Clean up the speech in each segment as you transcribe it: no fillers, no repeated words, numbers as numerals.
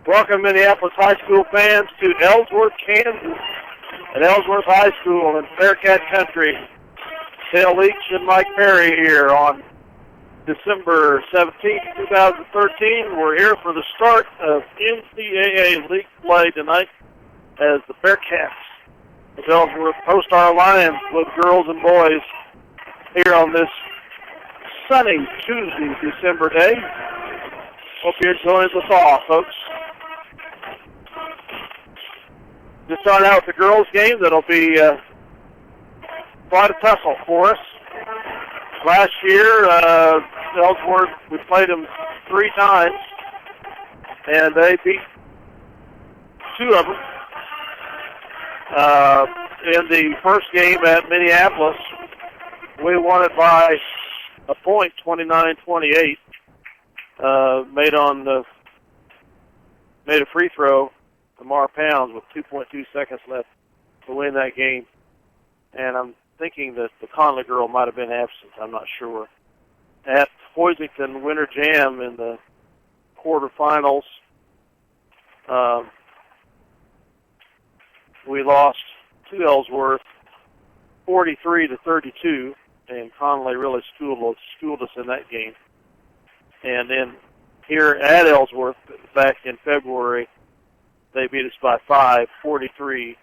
Welcome, Minneapolis high school fans, to Ellsworth, Kansas, at Ellsworth High School in Bearcat Country. Dale Leach and Mike Perry here on December 17th, 2013. We're here for the start of NCAA league play tonight as the Bearcats of Ellsworth host our Lions with girls and boys here on this sunny Tuesday, December day. Hope you're enjoying the thaw, folks. Just starting out with the girls' game, that'll be quite a tussle for us. Last year, Ellsworth, we played them 3 times, and they beat 2 of them. In the first game at Minneapolis, we won it by a point, 29-28. Made a free throw to Mar Pounds with 2.2 seconds left to win that game. And I'm thinking that the Conley girl might have been absent. I'm not sure. At Hoisington Winter Jam in the quarterfinals, we lost to Ellsworth 43-32, and Conley really schooled us in that game. And then here at Ellsworth, back in February, they beat us by 5, 43-38.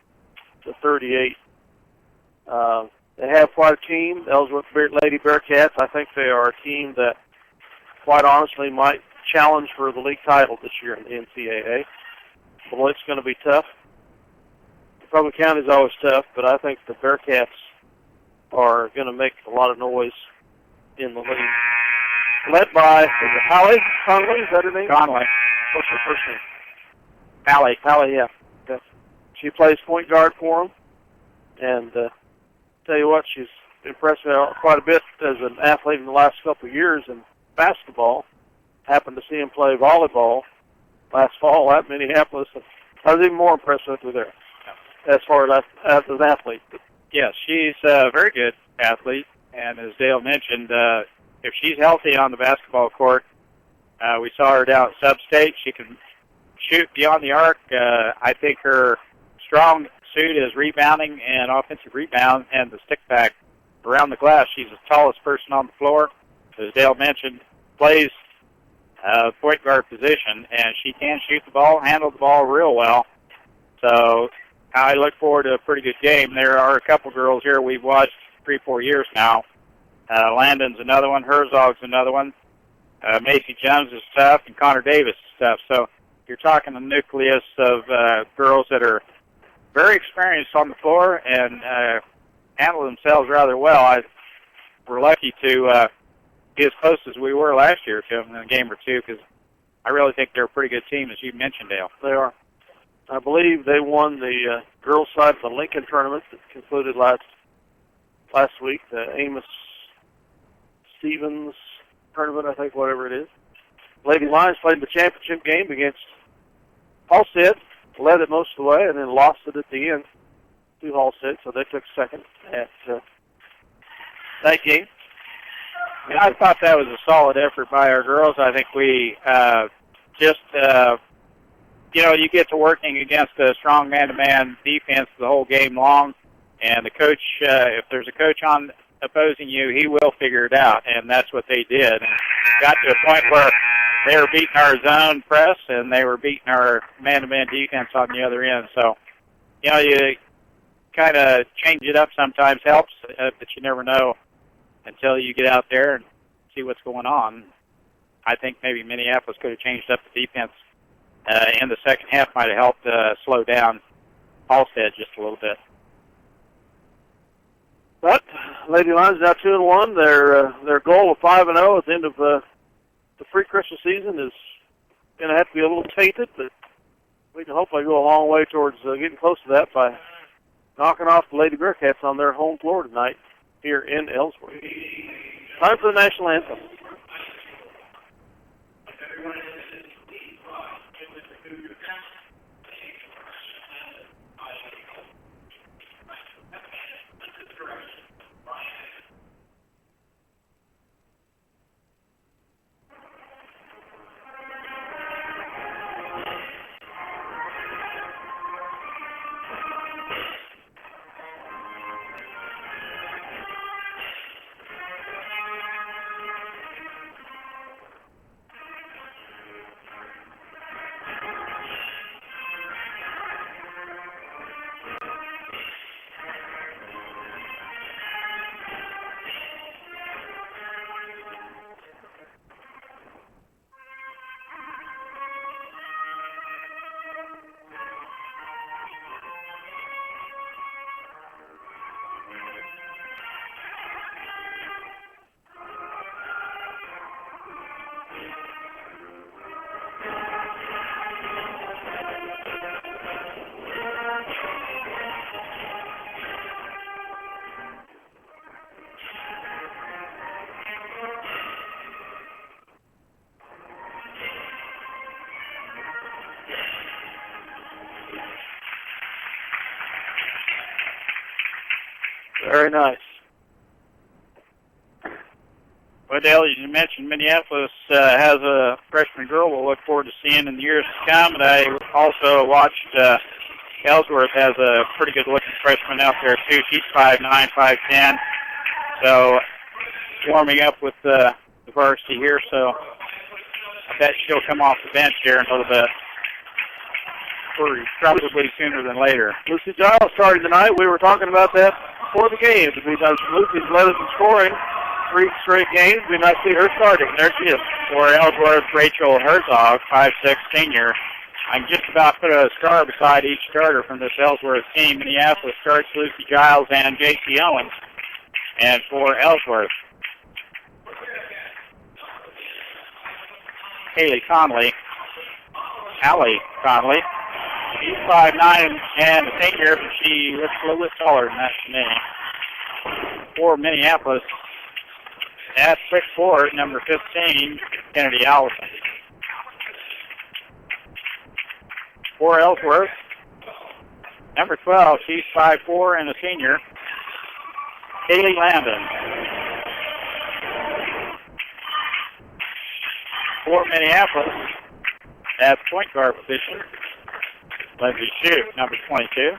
They have quite a team, Ellsworth Lady Bearcats. I think they are a team that, quite honestly, might challenge for the league title this year in the NCAA. Well, it's going to be tough. Republic County is always tough, but I think the Bearcats are going to make a lot of noise in the league. Led by, is it Hallie Conley? Is that her name? Conley. What's her first name? Hallie. Hallie, yeah. Okay. She plays point guard for them. And tell you what, she's impressed me quite a bit as an athlete in the last couple of years in basketball. Happened to see him play volleyball last fall at Minneapolis. I was even more impressed with her there as far as an athlete. Yes, she's a very good athlete. And as Dale mentioned, if she's healthy on the basketball court, we saw her down at Sub-State. She can shoot beyond the arc. I think her strong suit is rebounding and offensive rebound and the stick back around the glass. She's the tallest person on the floor. As Dale mentioned, plays point guard position, and she can shoot the ball, handle the ball real well. So I look forward to a pretty good game. There are a couple girls here we've watched 3-4 years now. Landon's another one. Herzog's another one. Macy Jones is tough, and Connor Davis is tough. So you're talking a nucleus of girls that are very experienced on the floor and handle themselves rather well. We're lucky to be as close as we were last year to them in a game or two, because I really think they're a pretty good team, as you mentioned, Dale. They are. I believe they won the girls' side of the Lincoln tournament that concluded last week, the Amos Stevens tournament, I think, whatever it is. Lady Lions played the championship game against Halstead, led it most of the way, and then lost it at the end to Halstead, so they took second at that game. Yeah, I thought that was a solid effort by our girls. I think we you get to working against a strong man-to-man defense the whole game long, and the coach, if there's a coach on opposing you, he will figure it out, and that's what they did. And got to a point where they were beating our zone press, and they were beating our man-to-man defense on the other end. So, you kind of change it up sometimes helps, but you never know until you get out there and see what's going on. I think maybe Minneapolis could have changed up the defense in the second half, might have helped slow down Halstead just a little bit. But Lady Lions now 2-1. Their goal of 5-0 at the end of the pre-Christmas season is going to have to be a little tainted, but we can hopefully go a long way towards getting close to that by knocking off the Lady Bearcats on their home floor tonight here in Ellsworth. Time for the national anthem. Very nice. Well, Dale, as you mentioned, Minneapolis has a freshman girl we'll look forward to seeing in the years to come. And I also watched Ellsworth has a pretty good-looking freshman out there, too. She's 5'9", 5'10". So warming up with the varsity here. So I bet she'll come off the bench here in a little bit. Probably sooner than later. Lucy Giles started tonight. We were talking about that before the game because Lucy's led us in scoring 3 straight games. We might see her starting. There she is. For Ellsworth, Rachel Herzog, 5'6", senior. I can just about put a star beside each starter from this Ellsworth team. Minneapolis starts Lucy Giles and J.C. Owens. And for Ellsworth, Allie Conley. She's 5'9" and a senior, but she looks a little bit taller than that to me. For Minneapolis, at 6'4", number 15, Kennedy Allison. For Ellsworth, number 12, she's 5'4" and a senior, Kaylee Landon. For Minneapolis, at point guard position, Lindsay Shoup, number 22.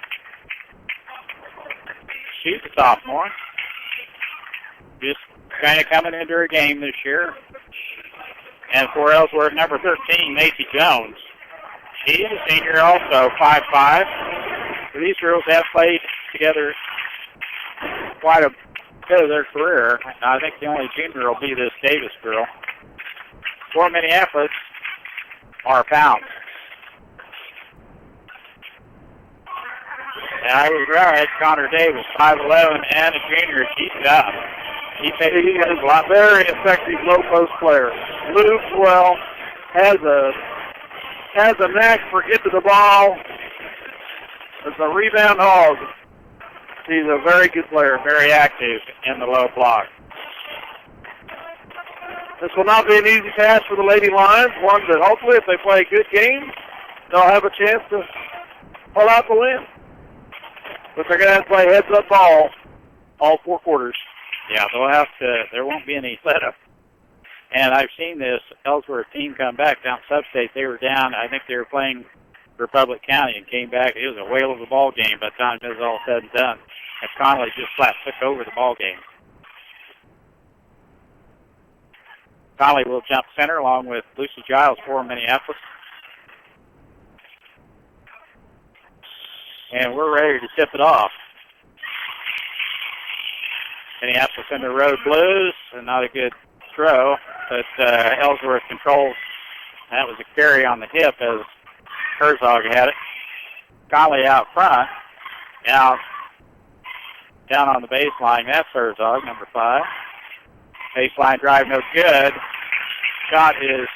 She's a sophomore. Just kind of coming into her game this year. And for Ellsworth, number 13, Macy Jones. She is a senior also, 5'5". So these girls have played together quite a bit of their career. I think the only junior will be this Davis girl. For Minneapolis, Mara Pounds. And I was right, Connor Davis, 5'11", and a junior. He's up. He is a very effective low post player. Moves well, has a knack for getting the ball. Is a rebound hog. He's a very good player, very active in the low block. This will not be an easy task for the Lady Lions. One that hopefully, if they play a good game, they'll have a chance to pull out the win. But they're going to have to play heads-up ball all 4 quarters. Yeah, they'll have to. There won't be any let-up. And I've seen this Ellsworth team come back down Substate. They were down. I think they were playing Republic County and came back. It was a whale of a ball game by the time it was all said and done. And Connolly just flat took over the ball game. Connolly will jump center along with Lucy Giles for Minneapolis. And we're ready to tip it off. Minneapolis in the road blues, and not a good throw, but Ellsworth controls. That was a carry on the hip as Herzog had it. Conley out front, out down on the baseline. That's Herzog, number 5. Baseline drive, no good. Shot is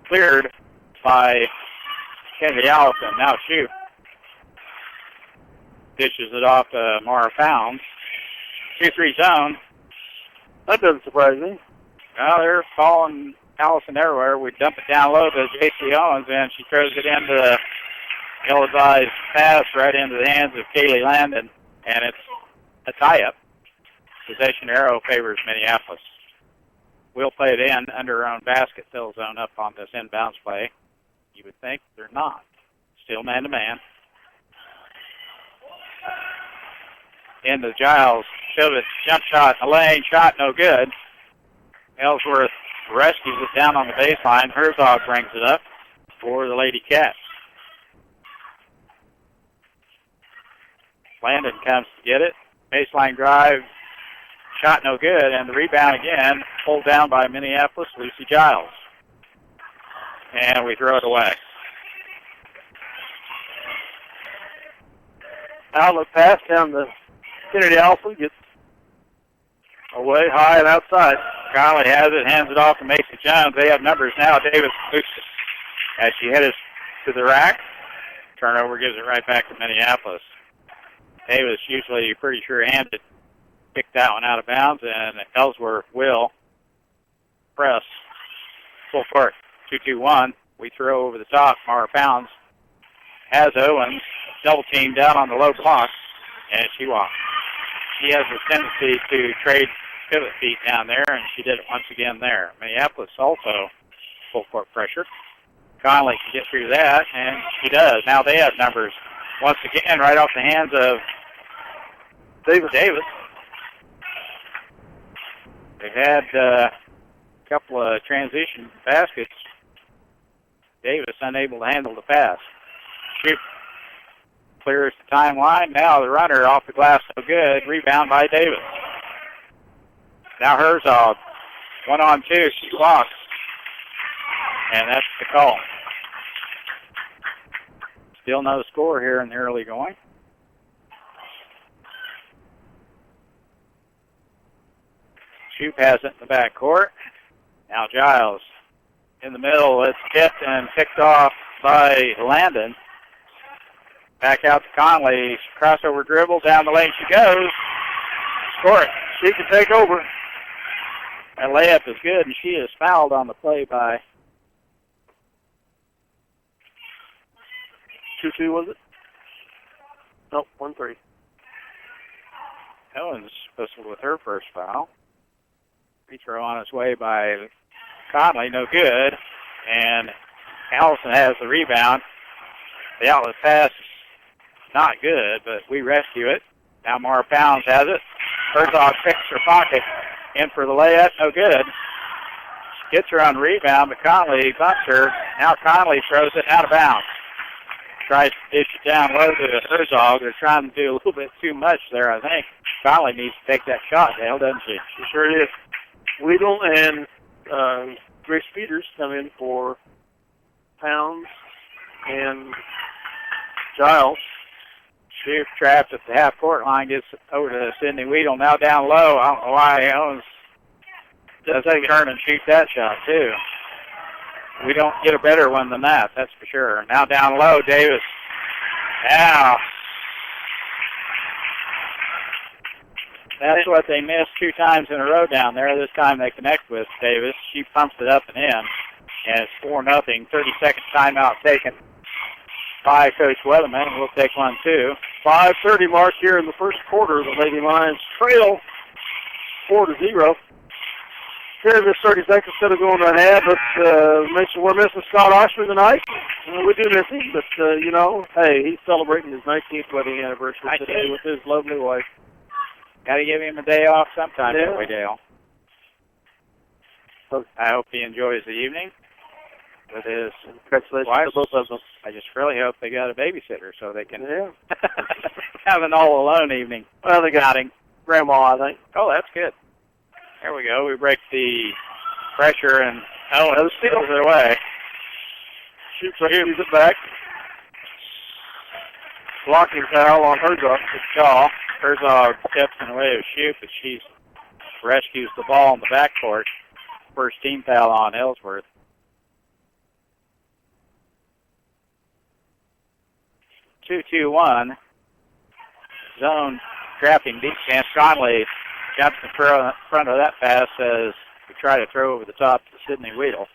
cleared by Kennedy Allison. Now Shoup dishes it off to Mara Pounds. 2-3 zone. That doesn't surprise me. Well, they're following Allison everywhere. We dump it down low to J.C. Owens, and she throws it into the ill-advised pass right into the hands of Kaylee Landon, and it's a tie-up. Possession arrow favors Minneapolis. We'll play it in under our own basket, fill zone up on this inbounds play. You would think they're not. Still man-to-man. Into Giles. Showed a jump shot in the lane. Shot no good. Ellsworth rescues it down on the baseline. Herzog brings it up for the Lady Cats. Landon comes to get it. Baseline drive. Shot no good. And the rebound again. Pulled down by Minneapolis, Lucy Giles. And we throw it away. Outlet pass down the Kennedy Allison, gets away high and outside. Conley has it, hands it off to Macy Jones. They have numbers now. Davis boots it as she heads to the rack. Turnover gives it right back to Minneapolis. Davis usually pretty sure-handed. Kicked that one out of bounds, and Ellsworth will press full court. 2-2-1. We throw over the top. Mara Pounds has Owens double team down on the low block, and she walks. she has a tendency to trade pivot feet down there, and she did it once again there. Minneapolis also full court pressure. Conley can get through that, and she does. Now they have numbers once again right off the hands of Davis. They've had a couple of transition baskets. Davis unable to handle the pass. Shoot. Clears the timeline. Now the runner off the glass, no good. Rebound by Davis. Now Herzog. 1-on-2. She blocks. And that's the call. Still no score here in the early going. Shoop has it in the backcourt. Now Giles in the middle. It's tipped and picked off by Landon. Back out to Conley. Crossover dribble. Down the lane she goes. Score it. She can take over. That layup is good, and she is fouled on the play by 2-2, was it? Nope, 1-3. Owens whistled with her first foul. Free throw on its way by Conley, no good. And Allison has the rebound. The outlet pass is not good, but we rescue it. Now Mara Pounds has it. Herzog picks her pocket. In for the layup, no good. Gets her on rebound, but Conley bumps her. Now Conley throws it out of bounds. Tries to dish it down low to Herzog. They're trying to do a little bit too much there, I think. Conley needs to take that shot, Dale, doesn't she? She sure is. Weedle and Grace Peters come in for Pounds and Giles. Shoot trapped at the half-court line, gets over to Sydney Weedle. Now down low. I don't know why Owens doesn't turn and shoot that shot, too. We don't get a better one than that, that's for sure. Now down low, Davis. Now. That's what they missed 2 times in a row down there. This time they connect with Davis. She pumps it up and in, and it's 4-0. 30-second timeout taken by Coach Weatherman. We'll take one, too. 5:30 mark here in the first quarter. The Lady Lions trail 4-0. Here in this 30 seconds, instead of going to half, let's mention we're missing Scott Oshman tonight. We do miss him, but, hey, he's celebrating his 19th wedding anniversary today with his lovely wife. Got to give him a day off sometime, don't we, Dale? So, I hope he enjoys the evening with his congratulations wife. to both of them. I just really hope they got a babysitter so they can have an all-alone evening. Well, they got him. Grandma, I think. Oh, that's good. There we go. We break the pressure and Owens steals it away. Shoots it back. Blocking foul on Herzog. Good call. Herzog steps in the way of Shoop, but she rescues the ball in the backcourt. First team foul on Ellsworth. 2-2-1. Zone trapping defense. Conley jumps in front of that pass as we try to throw over the top to Sydney Weedle.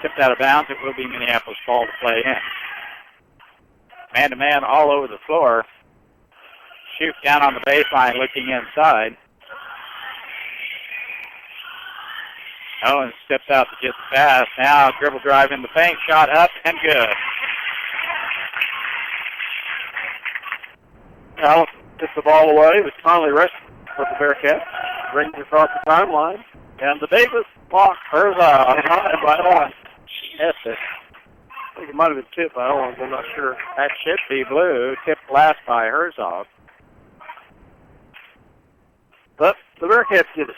Tipped out of bounds. It will be Minneapolis ball to play in. Man-to-man all over the floor. Shoot down on the baseline looking inside. Owens steps out to get the pass. Now dribble drive in the paint. Shot up and good. Alice gets the ball away, but finally rested for the Bearcats. Brings it across the timeline. And the Davis block. Herzog. By Owens. Yes, it. I think it might have been tipped by Owens. I'm not sure. That should be blue. Tipped last by Herzog. But the Bearcats get it.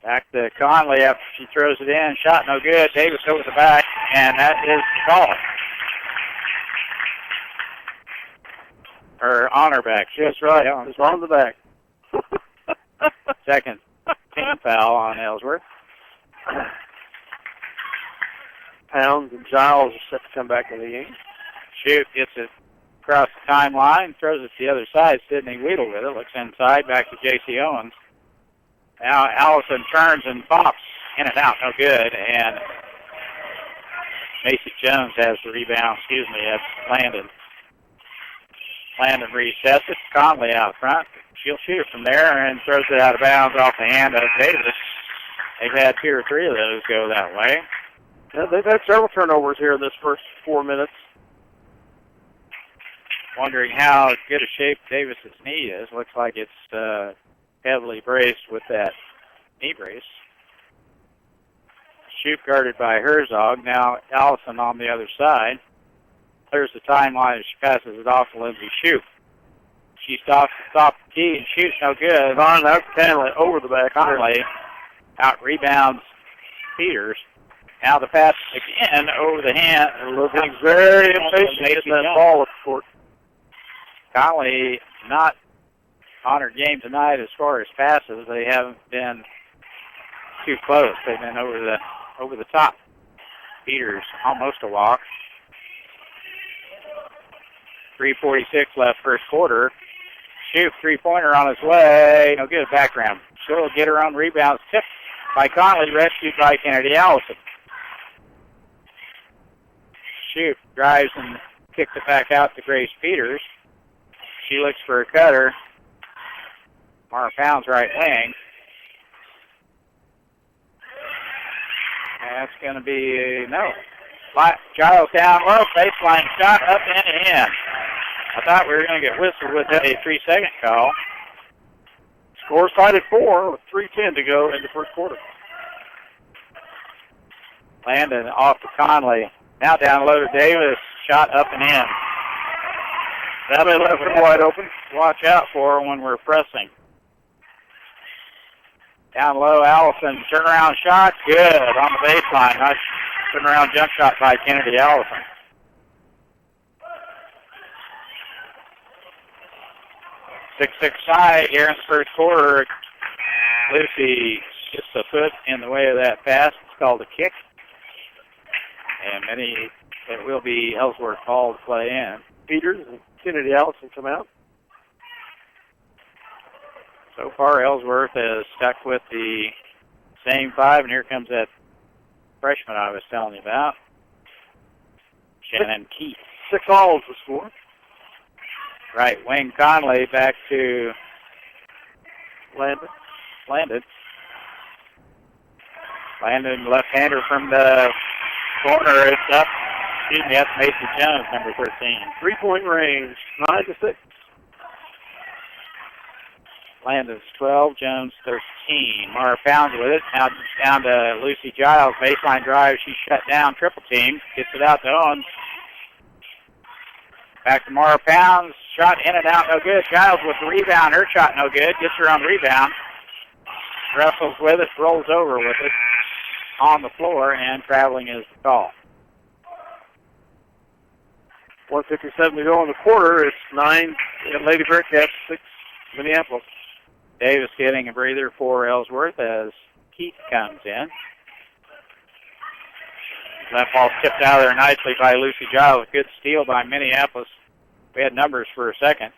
Back to Conley after she throws it in. Shot no good. Davis over the back, and that is the call. Or on her back. That's right. It's on the back. Second team foul on Ellsworth. Pounds and Giles are set to come back in the game. Shoot gets it across the timeline, throws it to the other side. Sydney Weedle with it. Looks inside, back to J.C. Owens. Now Allison turns and pops in and out. No good. And Macy Jones has the rebound. That's Landon. Landon resets it. Conley out front. She'll shoot it from there and throws it out of bounds off the hand of Davis. They've had 2 or 3 of those go that way. Yeah, they've had several turnovers here in this first 4 minutes. Wondering how good a shape Davis's knee is. Looks like it's heavily braced with that knee brace. Shoot guarded by Herzog. Now Allison on the other side. Clears the timeline as she passes it off to Lindsay Shoup. She stops the key and shoots no good. That's Conley over the back. Conley out rebounds Peters. Now the pass again over the hand. Looking very impatient getting that ball up the court. Conley not on her game tonight as far as passes. They haven't been too close. They've been over the top. Peters almost a walk. 3:46 left first quarter. Shoot, 3-pointer on his way. No good. Background. She'll get her own rebounds. Tipped by Conley. Rescued by Kennedy Allison. Shoot. Drives and kicks it back out to Grace Peters. She looks for a cutter. Mara Pound's right wing. That's going to be no. Giles down low. Baseline shot up and in. I thought we were going to get whistled with a 3-second call. Score tied at 4 with 3:10 to go in the first quarter. Landon off to Conley. Now down low to Davis. Shot up and in. That may left it wide open. Watch out for her when we're pressing. Down low, Allison. Turnaround shot. Good on the baseline. Nice turnaround jump shot by Kennedy Allison. 6-6 tie here in the first quarter. Lucy gets the foot in the way of that pass. It's called a kick. And it will be Ellsworth ball to play in. Peters and Kennedy Allison come out. So far, Ellsworth has stuck with the same 5, and here comes that freshman I was telling you about, Shannon Keith. 6 alls the score. Right wing Conley back to Landon. Landon left-hander from the corner. It's up. Excuse me, that's Macy Jones, number 13. 3-point range, 9-6. Landon's 12, Jones 13. Mara Pounds with it. Now down to Lucy Giles. Baseline drive. She's shut down. Triple team. Gets it out to Owens. Back to Mara Pounds. Shot in and out. No good. Giles with the rebound. Her shot no good. Gets her on rebound. Wrestles with it. Rolls over with it. On the floor. And traveling is the call. 1:57 to go in the quarter. It's 9 Lady Bearcats, 6 Minneapolis. Davis getting a breather for Ellsworth as Keith comes in. That ball tipped out of there nicely by Lucy Giles. Good steal by Minneapolis. We had numbers for a second.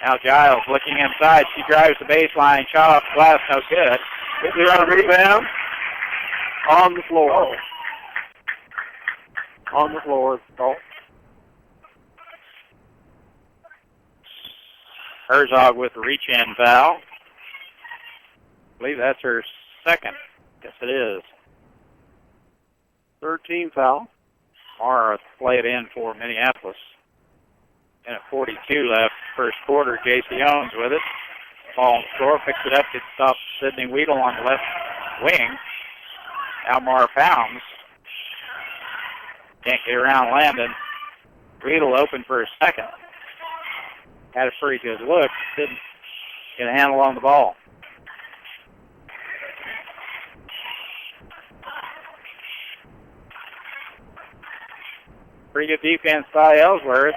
Now Giles looking inside. She drives the baseline. Shot off the glass. No good. Quickly on a rebound. On the floor. On the floor. Oh. Herzog with the reach-in foul. I believe that's her second. Yes, it is. 13 foul. Mara played in for Minneapolis. And at 42 left, first quarter, J.C. Owens with it. Ball on the floor, picks it up, gets off Sydney Weedle on the left wing. Now Mara Pounds. Can't get around Landon. Weedle open for a second. Had a pretty good look. Didn't get a handle on the ball. Pretty good defense by Ellsworth.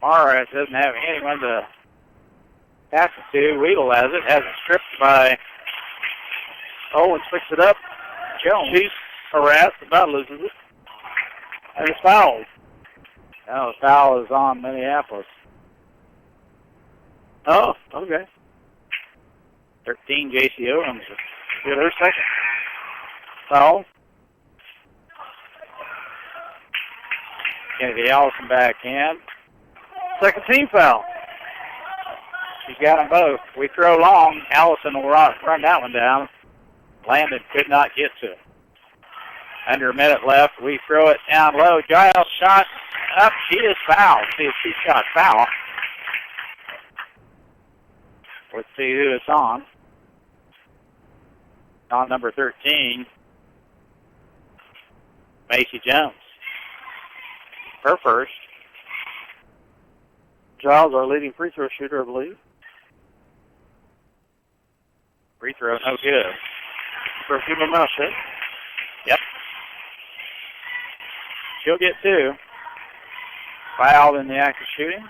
Mara doesn't have anyone to pass it to. Weedle has it. Has it stripped by Owens. Picks it up. Jones. She's harassed, about loses it. And it's fouled. No, the foul is on Minneapolis. Oh, okay. 13, J.C. Owens. Get her second foul. Kennedy Allison back in. Second team foul. She's got them both. We throw long. Allison will run that one down. Landon could not get to it. Under a minute left. We throw it down low. Giles shot up. She is fouled. See if she shot foul. Let's see who it's on. On number 13, Macy Jones. Her first. Giles, our leading free throw shooter, I believe. Free throw, no good. For a few more minutes, eh? Yep. She'll get 2. Fouled in the act of shooting.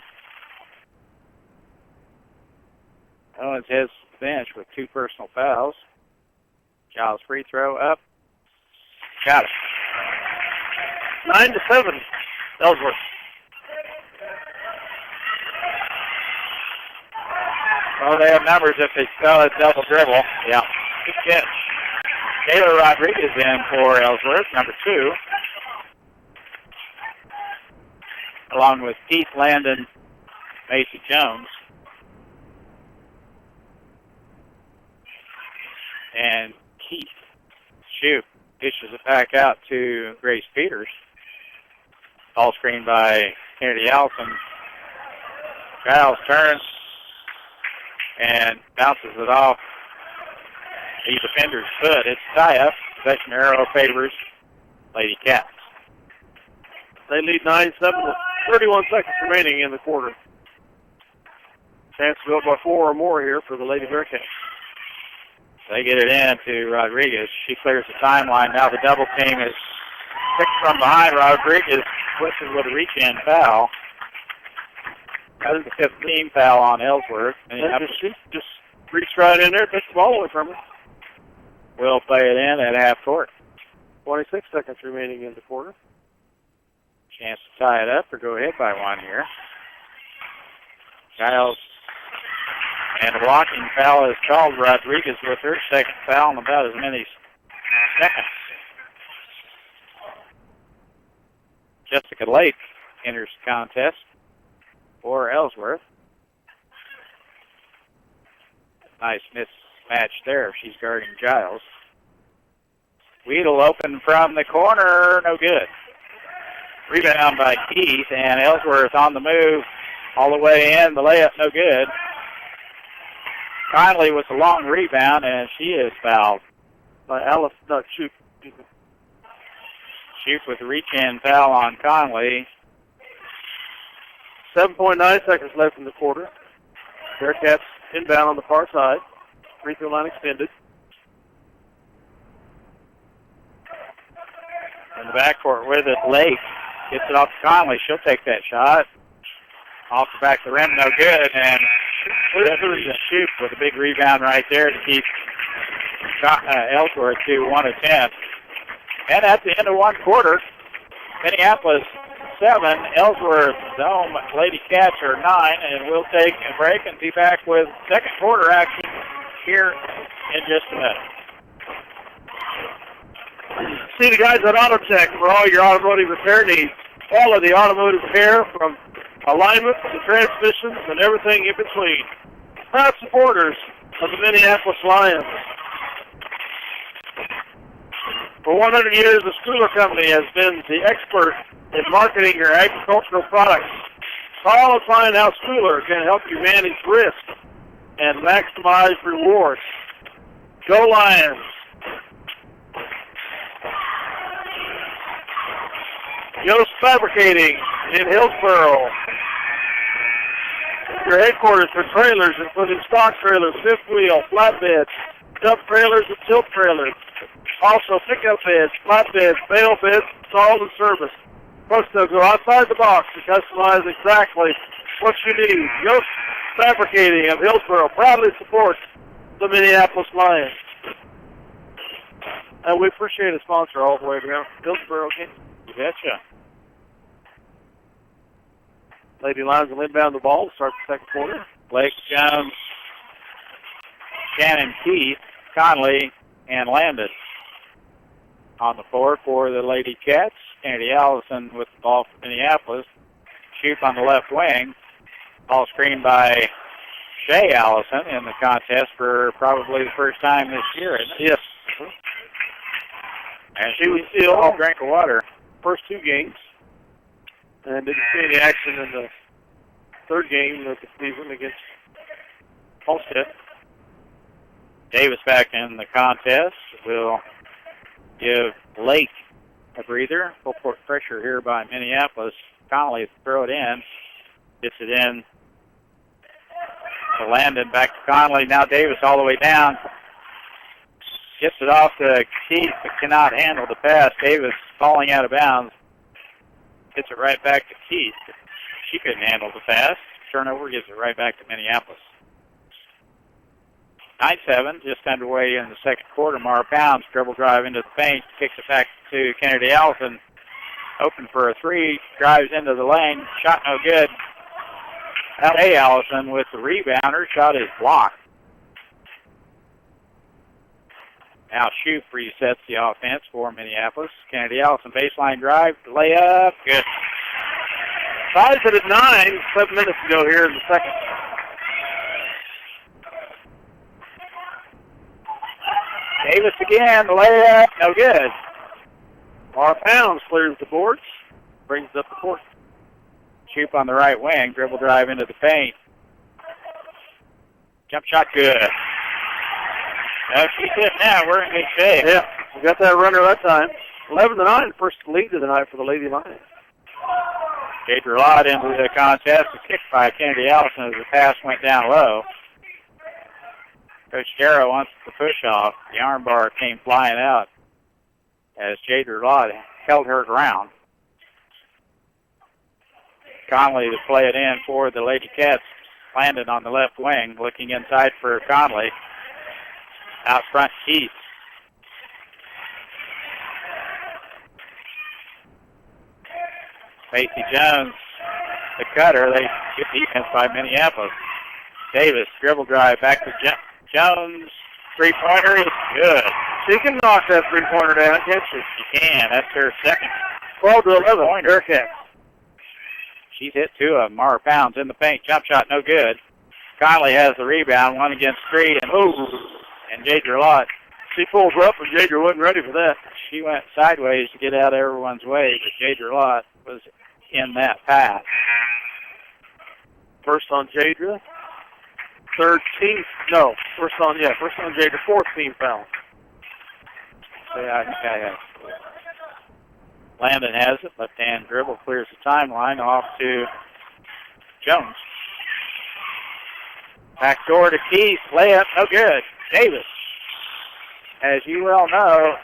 Owens has the bench with 2 personal fouls. Giles free throw up. Got it. 9-7, Ellsworth. Well, they have numbers if they spell it double dribble. Yeah. Good catch. Taylor Rodriguez in for Ellsworth, number 2. Along with Keith Landon, Macy Jones. And Keith Shoup dishes it back out to Grace Peters. Ball screen by Kennedy Allison. Giles turns and bounces it off the defender's foot. It's tie-up. Possession arrow favors Lady Cats. They lead 9-7 with 31 seconds remaining in the quarter. Chance to go up by 4 or more here for the Lady Bearcats. They get it in to Rodriguez. She clears the timeline. Now the double team is picked from behind. Rodriguez switches with a reach-in foul. That is the 5th team foul on Ellsworth. And just reached right in there, took the ball away from her. We'll play it in at half court. 26 seconds remaining in the quarter. Chance to tie it up or go ahead by 1 here. Giles. And a blocking foul is called. Rodriguez with her 2nd foul in about as many seconds. Jessica Lake enters the contest for Ellsworth. Nice mismatch there. She's guarding Giles. Weedle open from the corner. No good. Rebound by Keith, and Ellsworth on the move all the way in. The layup no good. Conley with a long rebound, and she is fouled. By Alice, no, Shoup. Shoup with a reach-in foul on Conley. 7.9 seconds left in the quarter. Bearcats inbound on the far side. Free throw line extended. In the backcourt with it, Lake gets it off to Conley. She'll take that shot. Off the back of the rim, no good. And Shoup with a big rebound right there to keep Ellsworth to 1 of 10. And at the end of 1 quarter, Minneapolis 7, Ellsworth Dome Lady Cats are 9, and we'll take a break and be back with 2nd quarter action here in just a minute. See the guys at AutoTech for all your automotive repair needs. All of the automotive repair from alignment to transmissions and everything in between. Proud supporters of the Minneapolis Lions. For 100 years, the Schooler Company has been the expert in marketing your agricultural products. Call and find how Schooler can help you manage risk and maximize rewards. Go Lions! Yost Fabricating in Hillsboro. Your headquarters for trailers, including stock trailers, fifth wheel, flatbeds, dump trailers, and tilt trailers. Also pickup beds, flatbeds, bale beds, installed and service. Plus, they'll go outside the box to customize exactly what you need. Yost Fabricating of Hillsboro proudly supports the Minneapolis Lions. And we appreciate a sponsor all the way around Hillsboro. You betcha. Lady Lions will inbound the ball to start the 2nd quarter. Blake Jones, Shannon Keith, Conley, and Landon on the floor for the Lady Cats. Kennedy Allison with the ball for Minneapolis. Shoup on the left wing. Ball screened by Shay Allison in the contest for probably the first time this year, isn't it? Yes. And she was still a drink of water. First 2 games. And didn't see any action in the 3rd game of the season against Halstead. Davis back in the contest will give Lake a breather. Full court pressure here by Minneapolis. Connolly throw it in. Gets it in to Landon. Back to Connolly. Now Davis all the way down. Gets it off to Keith, but cannot handle the pass. Davis falling out of bounds. Gets it right back to Keith. She couldn't handle the pass. Turnover gives it right back to Minneapolis. 9-7, just underway in the second quarter. Mara Pounds dribble drive into the paint, kicks it back to Kennedy Allison. Open for a 3, drives into the lane, shot no good. L.A. Allison with the rebound. Her shot is blocked. Now Shoup resets the offense for Minneapolis. Kennedy Allison baseline drive, layup, good. Ties it at 9, 7 minutes to go here in the second. Davis again, layup, no good. Mara Pounds clears the boards, brings up the court. Shoup on the right wing, dribble drive into the paint. Jump shot good. She's hit now. We're in good shape. Yeah, we got that runner that time. 11-9, first lead of the night for the Lady Lions. Deidre Lott into the contest. A kick by Kennedy Allison as the pass went down low. Coach Darrow wants the push off. The arm bar came flying out as Deidre Lott held her ground. Conley to play it in for the Lady Cats. Landon on the left wing, looking inside for Conley. Out front, Keith. Macy Jones, the cutter. They get defense by Minneapolis. Davis, dribble drive back to Jones. Three-pointer is good. She can knock that three-pointer down, can't she? She can. That's her second. 12-11, Bearcats. She's hit 2 of them. Mara Pounds in the paint. Jump shot, no good. Conley has the rebound, 1 against 3, and Deidre Lott. She pulls up, and Deidre wasn't ready for that. She went sideways to get out of everyone's way, but Deidre Lott was in that path. First on Deidre. First on Deidre. 4th team foul. I think I have. Landon has it. Left-hand dribble clears the timeline off to Jones. Back door to Keith. Layup, no good. Davis, as you well know,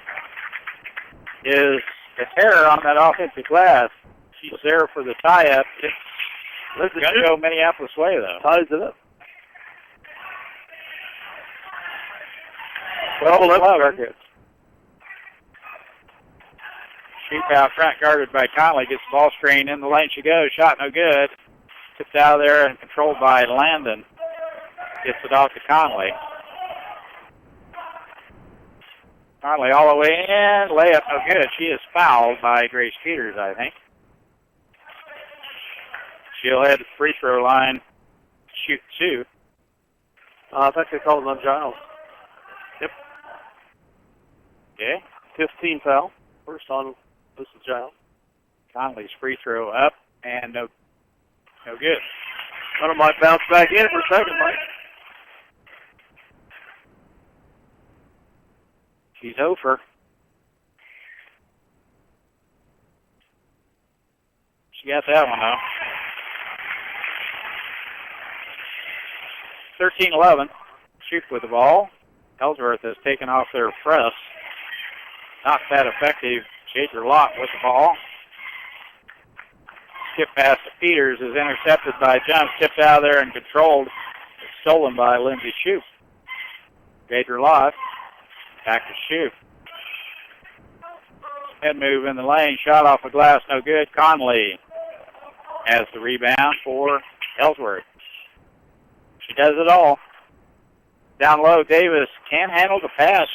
is the terror on that offensive glass. She's there for the tie-up. It's going to go Minneapolis' way, though. Ties it up. 12-11. Shoup out front, guarded by Conley. Gets the ball screen. In the lane she goes. Shot no good. Tipped out of there and controlled by Landon. Gets it off to Conley. Conley all the way in. Layup no good. She is fouled by Grace Peters, I think. She'll head to the free throw line. Shoot 2. I think they called it on Giles. Yep. Okay. 15 foul. First on this is Giles. Conley's free throw up and no good. Hunter might bounce back in for a second, Mike. She's over. She got that one, though. 13-11. Shoup with the ball. Ellsworth has taken off their press. Not that effective. Deidre Lott with the ball. Skip pass to Peters is intercepted by Jones. Tipped out of there and controlled. Stolen by Lindsay Shoup. Deidre Lott. Back to Shoup. Head move in the lane. Shot off the glass. No good. Conley has the rebound for Ellsworth. She does it all. Down low, Davis can't handle the pass.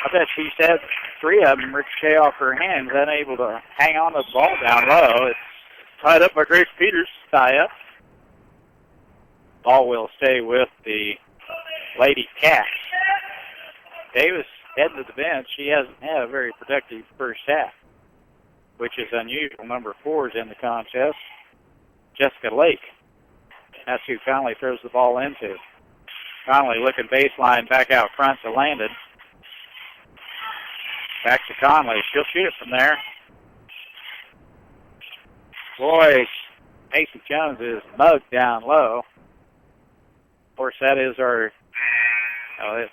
I bet she's had 3 of them ricochet off her hands, unable to hang on to the ball down low. It's tied up by Grace Peters. Tie up. Ball will stay with the Lady Cats. Davis heading to the bench. She hasn't had a very productive first half, which is unusual. Number 4 is in the contest. Jessica Lake. That's who Conley throws the ball into. Conley looking baseline back out front to Landon. Back to Conley. She'll shoot it from there. Boy, Macy Jones is mugged down low. Of course, that is our it's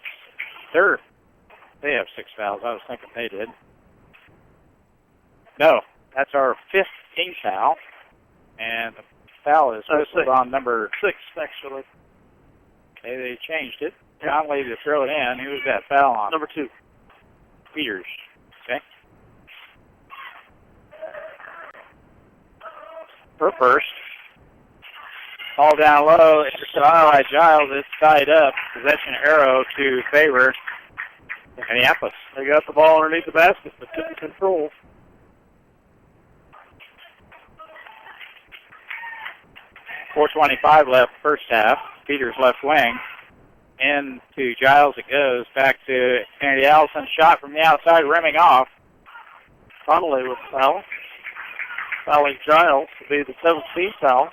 third. They have 6 fouls. I was thinking they did. No, that's our 5th team foul. And the foul is whistled on number 6, actually. Okay, they changed it. Conley to throw it in. Who was that foul on? Number 2. Peters. Okay. Her first. Ball down low. Intercepted by Giles. It's tied up. Possession arrow to favor Minneapolis. They got the ball underneath the basket, but couldn't control. .425 left first half. Peters left wing. Into Giles it goes. Back to Kennedy Allison. Shot from the outside, rimming off. Connolly with foul. Fouling Giles to be the 17th foul.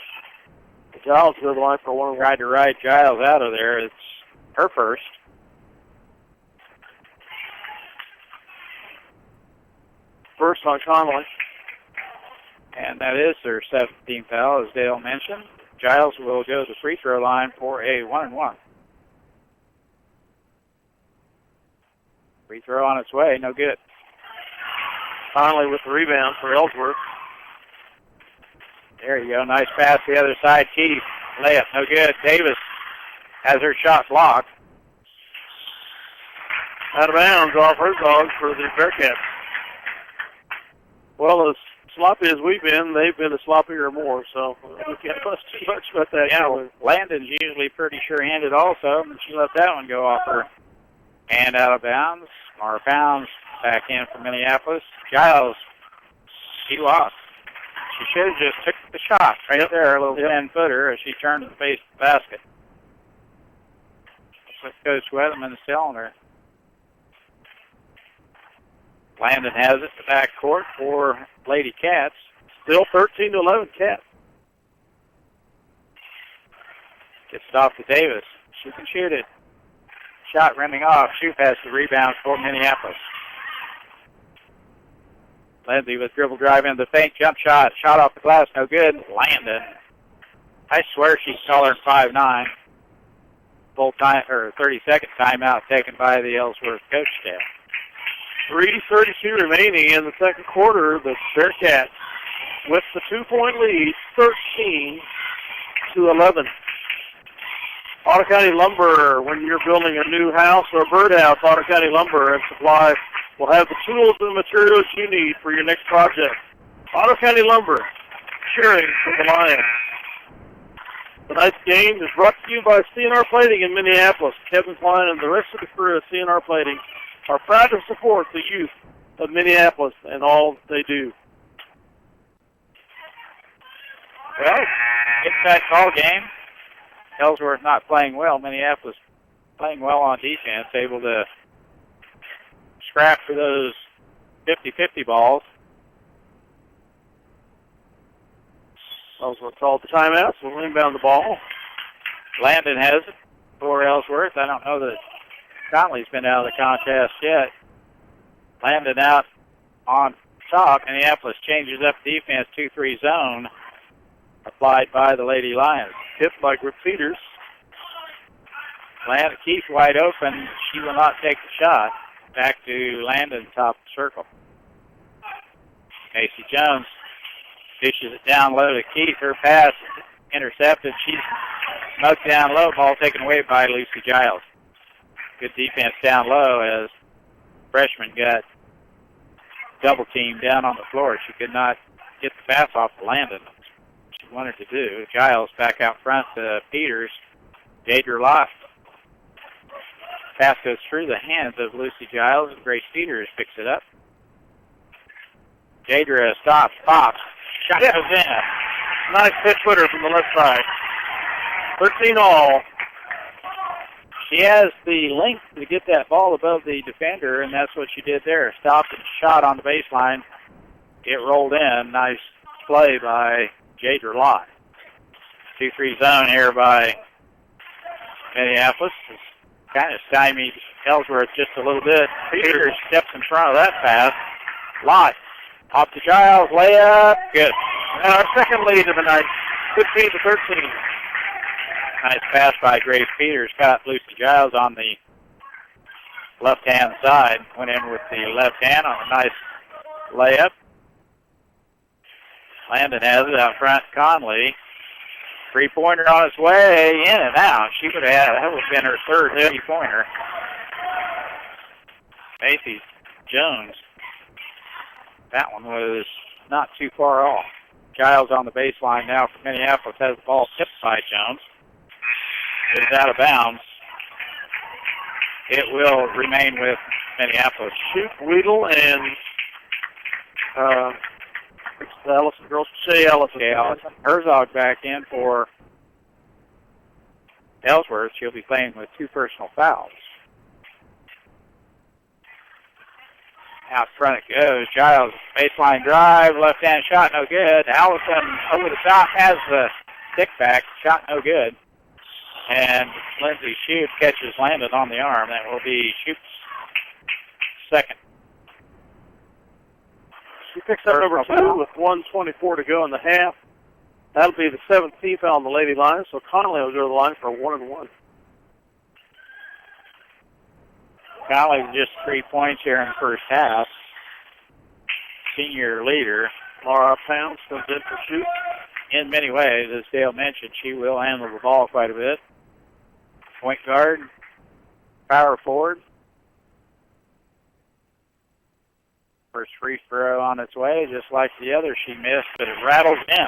Giles goes to the line for one. Tried to ride Giles out of there. It's her first. First on Connolly. And that is their 17th foul, as Dale mentioned. Giles will go to the free throw line for a 1-and-1. Free throw on its way, no good. Connolly with the rebound for Ellsworth. There you go, nice pass the other side. Keith, layup, no good. Davis has her shot blocked. Out of bounds off her dog for the Bearcats. Well, as sloppy as we've been, they've been as sloppier or more, so we can't fuss too much about that. Yeah, Landon's usually pretty sure-handed also, and she let that one go off her hand out of bounds. Mara Pounds back in for Minneapolis. Giles, she lost. She should have just took the shot right there, a little 10-footer, as she turned to face the basket. Looks like Coach Weatherman is telling her. Landon has it to back court for Lady Cats. Still 13-11 Cats. Gets it off to Davis. She can shoot it. Shot rimming off. Shoot past the rebound for Minneapolis. Lindsay with dribble drive into the feint. Jump shot. Shot off the glass. No good. Landon. I swear she's taller than 5'9". Full time, or 30-second timeout taken by the Ellsworth coach staff. 3:32 remaining in the second quarter. The Bearcats with the 2-point lead, 13-11. Otter County Lumber, when you're building a new house or a birdhouse, Otter County Lumber and Supply will have the tools and materials you need for your next project. Otter County Lumber, cheering for the Lions. Tonight's game is brought to you by CNR Plating in Minneapolis. Kevin Klein and the rest of the crew of CNR Plating are proud to support the youth of Minneapolis and all they do. Well, it's that ball game. Ellsworth not playing well. Minneapolis playing well on defense, able to scrap for those 50-50 balls. Ellsworth called the timeout, so we'll inbound the ball. Landon has it for Ellsworth. I don't know that Conley's been out of the contest yet. Landon out on top. Minneapolis changes up defense, 2-3 zone, applied by the Lady Lions. Hit by Rick Peters. Landon keeps wide open. She will not take the shot. Back to Landon, top circle. Macy Jones dishes it down low to Keith. Her pass intercepted. She's snuck down low. Ball taken away by Lucy Giles. Good defense down low as freshman got double teamed down on the floor. She could not get the pass off to Landon. She wanted to do. Giles back out front to Peters. Jadra lost. Pass goes through the hands of Lucy Giles, and Grace Peters picks it up. Jadra stops, pops. Shot goes in. Nice pitch footer from the left side. 13 all. She has the length to get that ball above the defender, and that's what she did there. Stopped and shot on the baseline. It rolled in. Nice play by Jadra Lott. 2-3 zone here by Minneapolis. It's kind of stymied Ellsworth just a little bit. Peters steps in front of that pass. Lott off to Giles, layup, good. And our second lead of the night, 15-13. Nice pass by Grace Peters. Got loose to Giles on the left-hand side. Went in with the left hand on a nice layup. Landon has it out front. Conley. Three-pointer on its way, in and out. She would have, that would have been her third three-pointer. Macy Jones. That one was not too far off. Giles on the baseline now for Minneapolis. Has the ball tipped by Jones. It is out of bounds. It will remain with Minneapolis. Shoot, Weedle, and Ellison girls. Shea Ellison. Herzog back in for Ellsworth. She'll be playing with 2 personal fouls. Out front it goes. Giles, baseline drive, left-hand shot, no good. Allison over the top has the stick back, shot no good. And Lindsay Shute catches Landon on the arm. That will be Shute's second. She picks up number 2 with 1:24 to go in the half. That'll be the 7th team foul on the Lady line, so Conley will go to the line for a 1-and-1. Conley just 3 points here in the first half. Senior leader. Laura Pounds comes in for Shute. In many ways, as Dale mentioned, she will handle the ball quite a bit. Point guard, power forward. First free throw on its way, just like the other she missed, but it rattles in.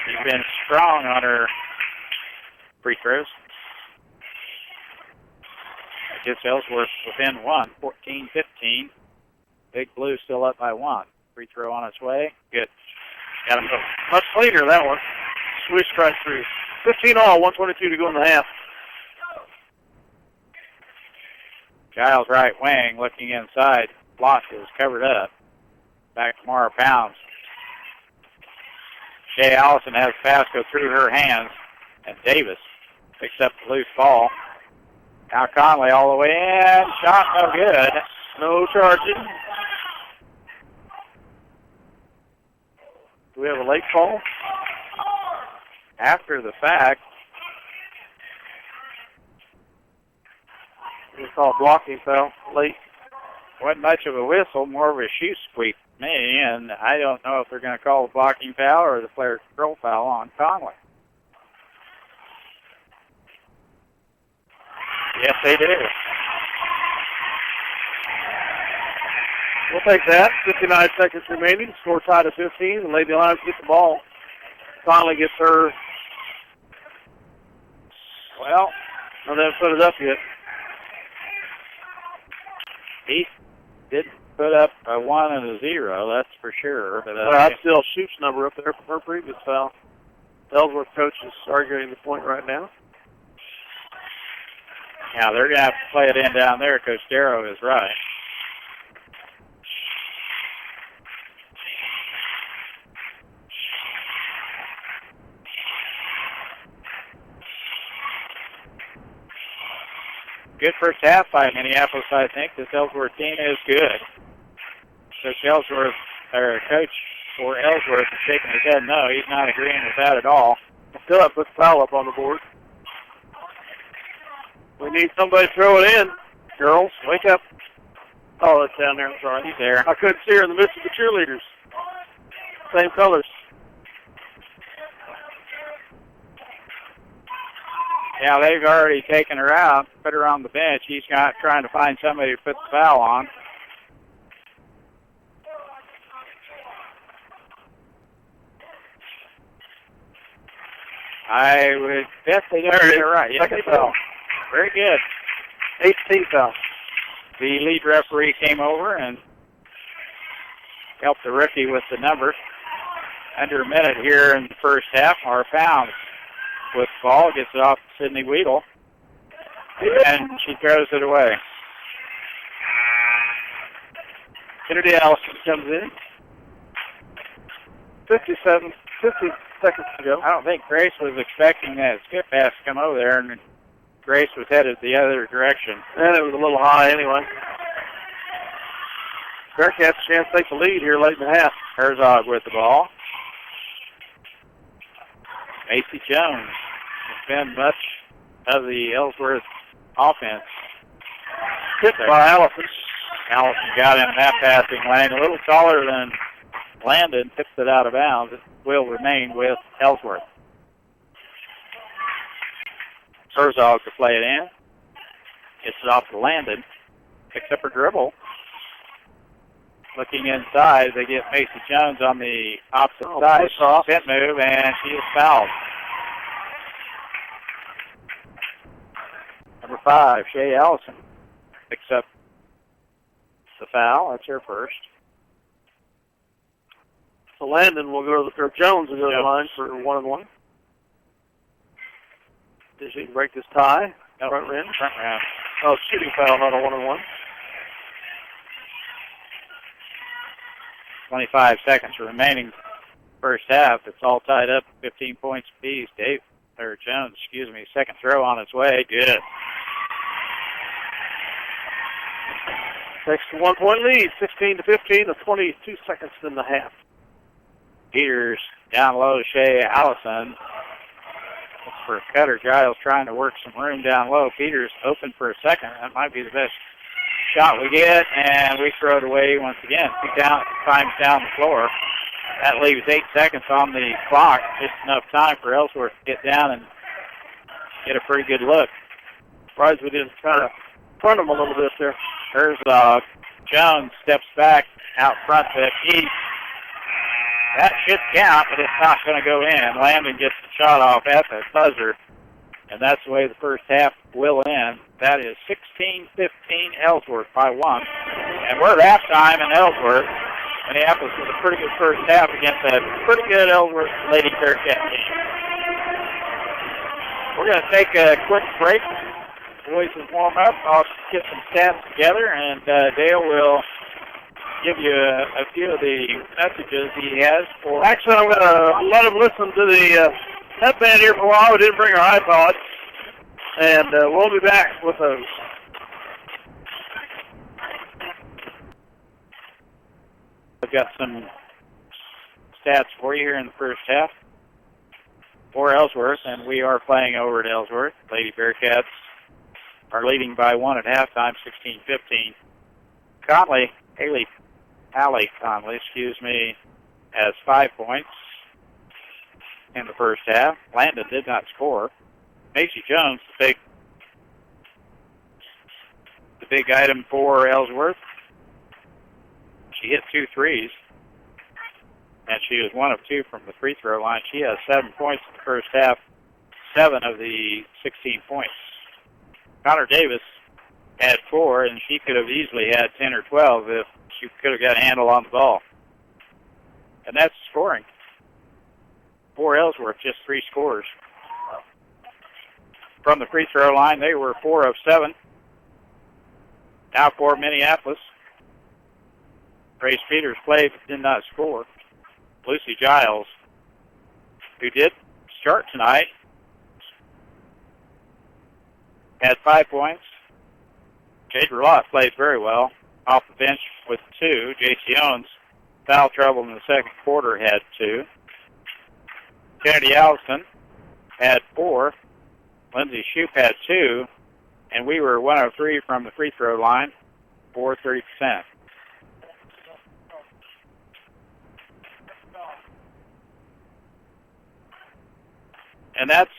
She's been strong on her free throws. That gets Ellsworth within 1, 14-15. Big Blue still up by 1. Free throw on its way. Good. Got him. Much cleaner, that one. Swish right through. 15 all, 1:22 to go in the half. Giles right wing, looking inside. Block is covered up. Back to Mara Pounds. Shea Allison has the pass go through her hands, and Davis picks up the loose ball. Now Conley all the way in. Shot no good. No charging. Do we have a late call? After the fact, we call a blocking foul late. Wasn't much of a whistle, more of a shoe squeak to me, and I don't know if they're going to call a blocking foul or the player control foul on Conley. Yes, they do. We'll take that. 59 seconds remaining. Score tied at 15. The Lady Lions get the ball. Conley gets her. Well, no, they haven't put it up yet. He didn't put up a 1 and a 0, that's for sure. But I'd still Shute's number up there from her previous foul. The Ellsworth coach is arguing the point right now. Now they're going to have to play it in down there. Coach Darrow is right. Good first half by Minneapolis, I think. This Ellsworth team is good. Coach Ellsworth, or Coach for Ellsworth is shaking his head. No, he's not agreeing with that at all. Still have put the foul up on the board. We need somebody to throw it in. Girls, wake up. Oh, that's down there. I'm sorry. He's there. I couldn't see her in the midst of the cheerleaders. Same colors. Yeah, they've already taken her out, put her on the bench. He's not trying to find somebody to put the foul on. I would bet they got it right. Yes, second foul. Very good. 18th foul. The lead referee came over and helped the rookie with the numbers. Under a minute here in the first half. Our Pounds with the ball, gets it off to Sydney Weedle, and she throws it away. Kennedy Allison comes in. 50 seconds to go. I don't think Grace was expecting that skip pass to come over there, and Grace was headed the other direction. And it was a little high anyway. Bearcats a chance to take the lead here late in the half. Herzog with the ball. Macy Jones has been much of the Ellsworth offense. Hit by Allison. Allison got in that passing lane. A little taller than Landon, tips it out of bounds. It will remain with Ellsworth. Herzog to play it in. Gets it off to Landon. Picks up her dribble. Looking inside, they get Macy Jones on the opposite side. Spin move, and she is fouled. Number 5, Shay Allison, picks up the foul. That's her first. So Landon will go to the, or Jones will go to the line for 1-1. Did she break this tie? Nope. Front rim? Front rim. Oh, shooting foul, not a 1-1. 25 seconds remaining first half. It's all tied up, 15 points apiece. Jones, second throw on its way. Good. Takes a 1-point lead, 16-15, with 22 seconds in the half. Peters down low to Shay Allison. Looks for a cutter. Giles trying to work some room down low. Peters open for a second. That might be the best shot we get, and we throw it away once again. 2 times down the floor. That leaves 8 seconds on the clock. Just enough time for Ellsworth to get down and get a pretty good look. Surprised we didn't kind of front him a little bit there. Herzog. Jones steps back out front to East. That should count, but it's not going to go in. Landon gets the shot off at the buzzer, and that's the way the first half will end. That is 16-15 Ellsworth by 1. And we're at halftime in Ellsworth. Minneapolis was a pretty good first half against a pretty good Ellsworth Lady Bearcat team. We're going to take a quick break. Boys will warm up. I'll get some stats together, and Dale will give you a few of the messages he has for. Actually, I'm going to let him listen to the headband here for a while. We didn't bring our iPod. And we'll be back with those. I've got some stats for you here in the first half for Ellsworth, and we are playing over at Ellsworth. Lady Bearcats are leading by 1 at halftime, 16-15. Allie Conley, has 5 points in the first half. Landon did not score. Macy Jones, the big item for Ellsworth. She hit 2 threes, and she was 1 of 2 from the free throw line. She has 7 points in the first half, 7 of the 16 points. Connor Davis had 4, and she could have easily had 10 or 12 if she could have got a handle on the ball. And that's scoring. For Ellsworth, just 3 scores. From the free throw line, they were 4 of 7. Now for Minneapolis. Grace Peters played but did not score. Lucy Giles, who did start tonight, had 5 points. Jadra Lott played very well. Off the bench with 2. J.C. Owens, foul trouble in the second quarter, had 2. Kennedy Allison had 4. Lindsay Shoup had 2. And we were 1 of 3 from the free throw line for 30%. And that's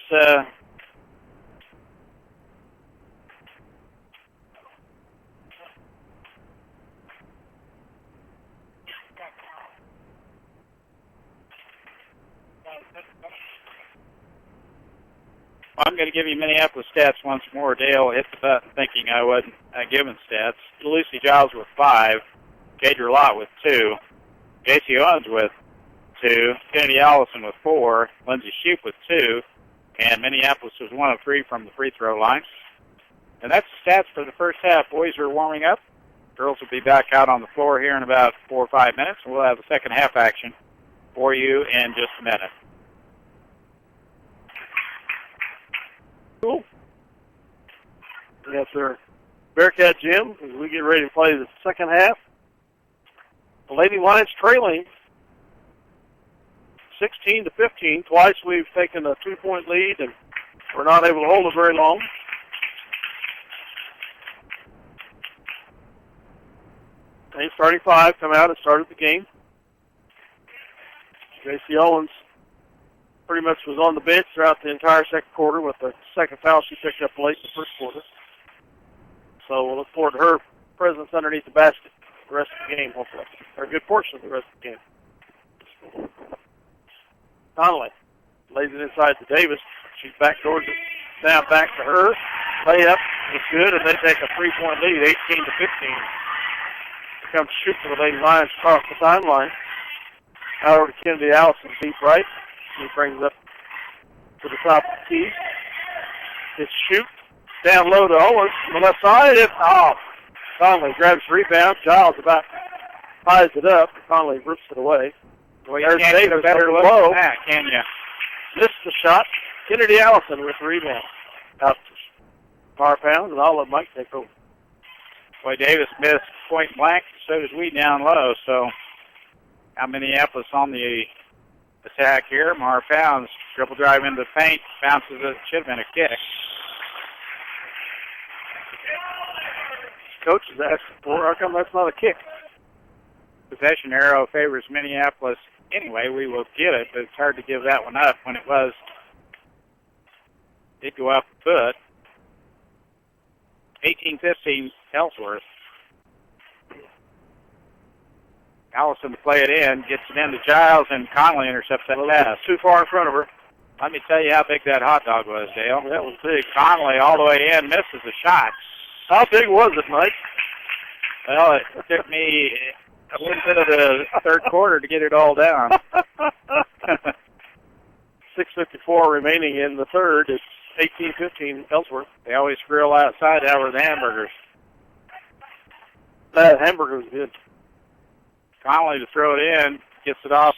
I'm going to give you Minneapolis stats once more. Dale hit the button thinking I wasn't giving stats. Lucy Giles with 5. Jadra Lott with 2. J.C. Owens with 2. Kennedy Allison with 4. Lindsay Shoup with 2. And and Minneapolis was 1 of 3 from the free throw line. And that's the stats for the first half. Boys are warming up. Girls will be back out on the floor here in about 4 or 5 minutes, and we'll have the second half action for you in just a minute. Cool. Yes, sir. Bearcat Gym, as we get ready to play the second half. The Lady Lions trailing 16-15. Twice we've taken a 2-point lead, and we're not able to hold it very long. And starting 5 come out and started the game. J.C. Owens pretty much was on the bench throughout the entire second quarter with the second foul she picked up late in the first quarter. So we'll look forward to her presence underneath the basket the rest of the game, hopefully, or a good portion of the rest of the game. Connolly lays it inside to Davis. She's back towards it. Now back to her. Layup is good, and they take a 3-point lead, 18-15. Comes to shoot for the Lady Lions across the timeline. Out over to Kennedy Allison, deep right. He brings up to the top of the key. It's shoot. Down low to Owens on the left side. It's off. Conley grabs the rebound. Giles about ties it up. Conley rips it away. Well, you can't get a better look than that, can you? Missed the shot. Kennedy Allison with the rebound. Out to Pound, and I'll let Mike take over. Boy, Davis missed point blank. So did we down low. So now Minneapolis on the attack here. Pounds dribble drive into the paint. Bounces it. Should have been a kick. Coach is asking for. How come that's not a kick? Possession arrow favors Minneapolis. Anyway, we will get it, but it's hard to give that one up when it was. Did go up a foot. 18-15 Ellsworth. Allison to play it in, gets it into Giles, and Conley intercepts that pass. Too far in front of her. Let me tell you how big that hot dog was, Dale. That was big. Conley all the way in, misses the shot. How big was it, Mike? Well, it took me a little bit of the third quarter to get it all down. 6:54 remaining in the third. It's 18-15 Ellsworth. They always grill outside over the hamburgers. That hamburger was good. Conley to throw it in, gets it off.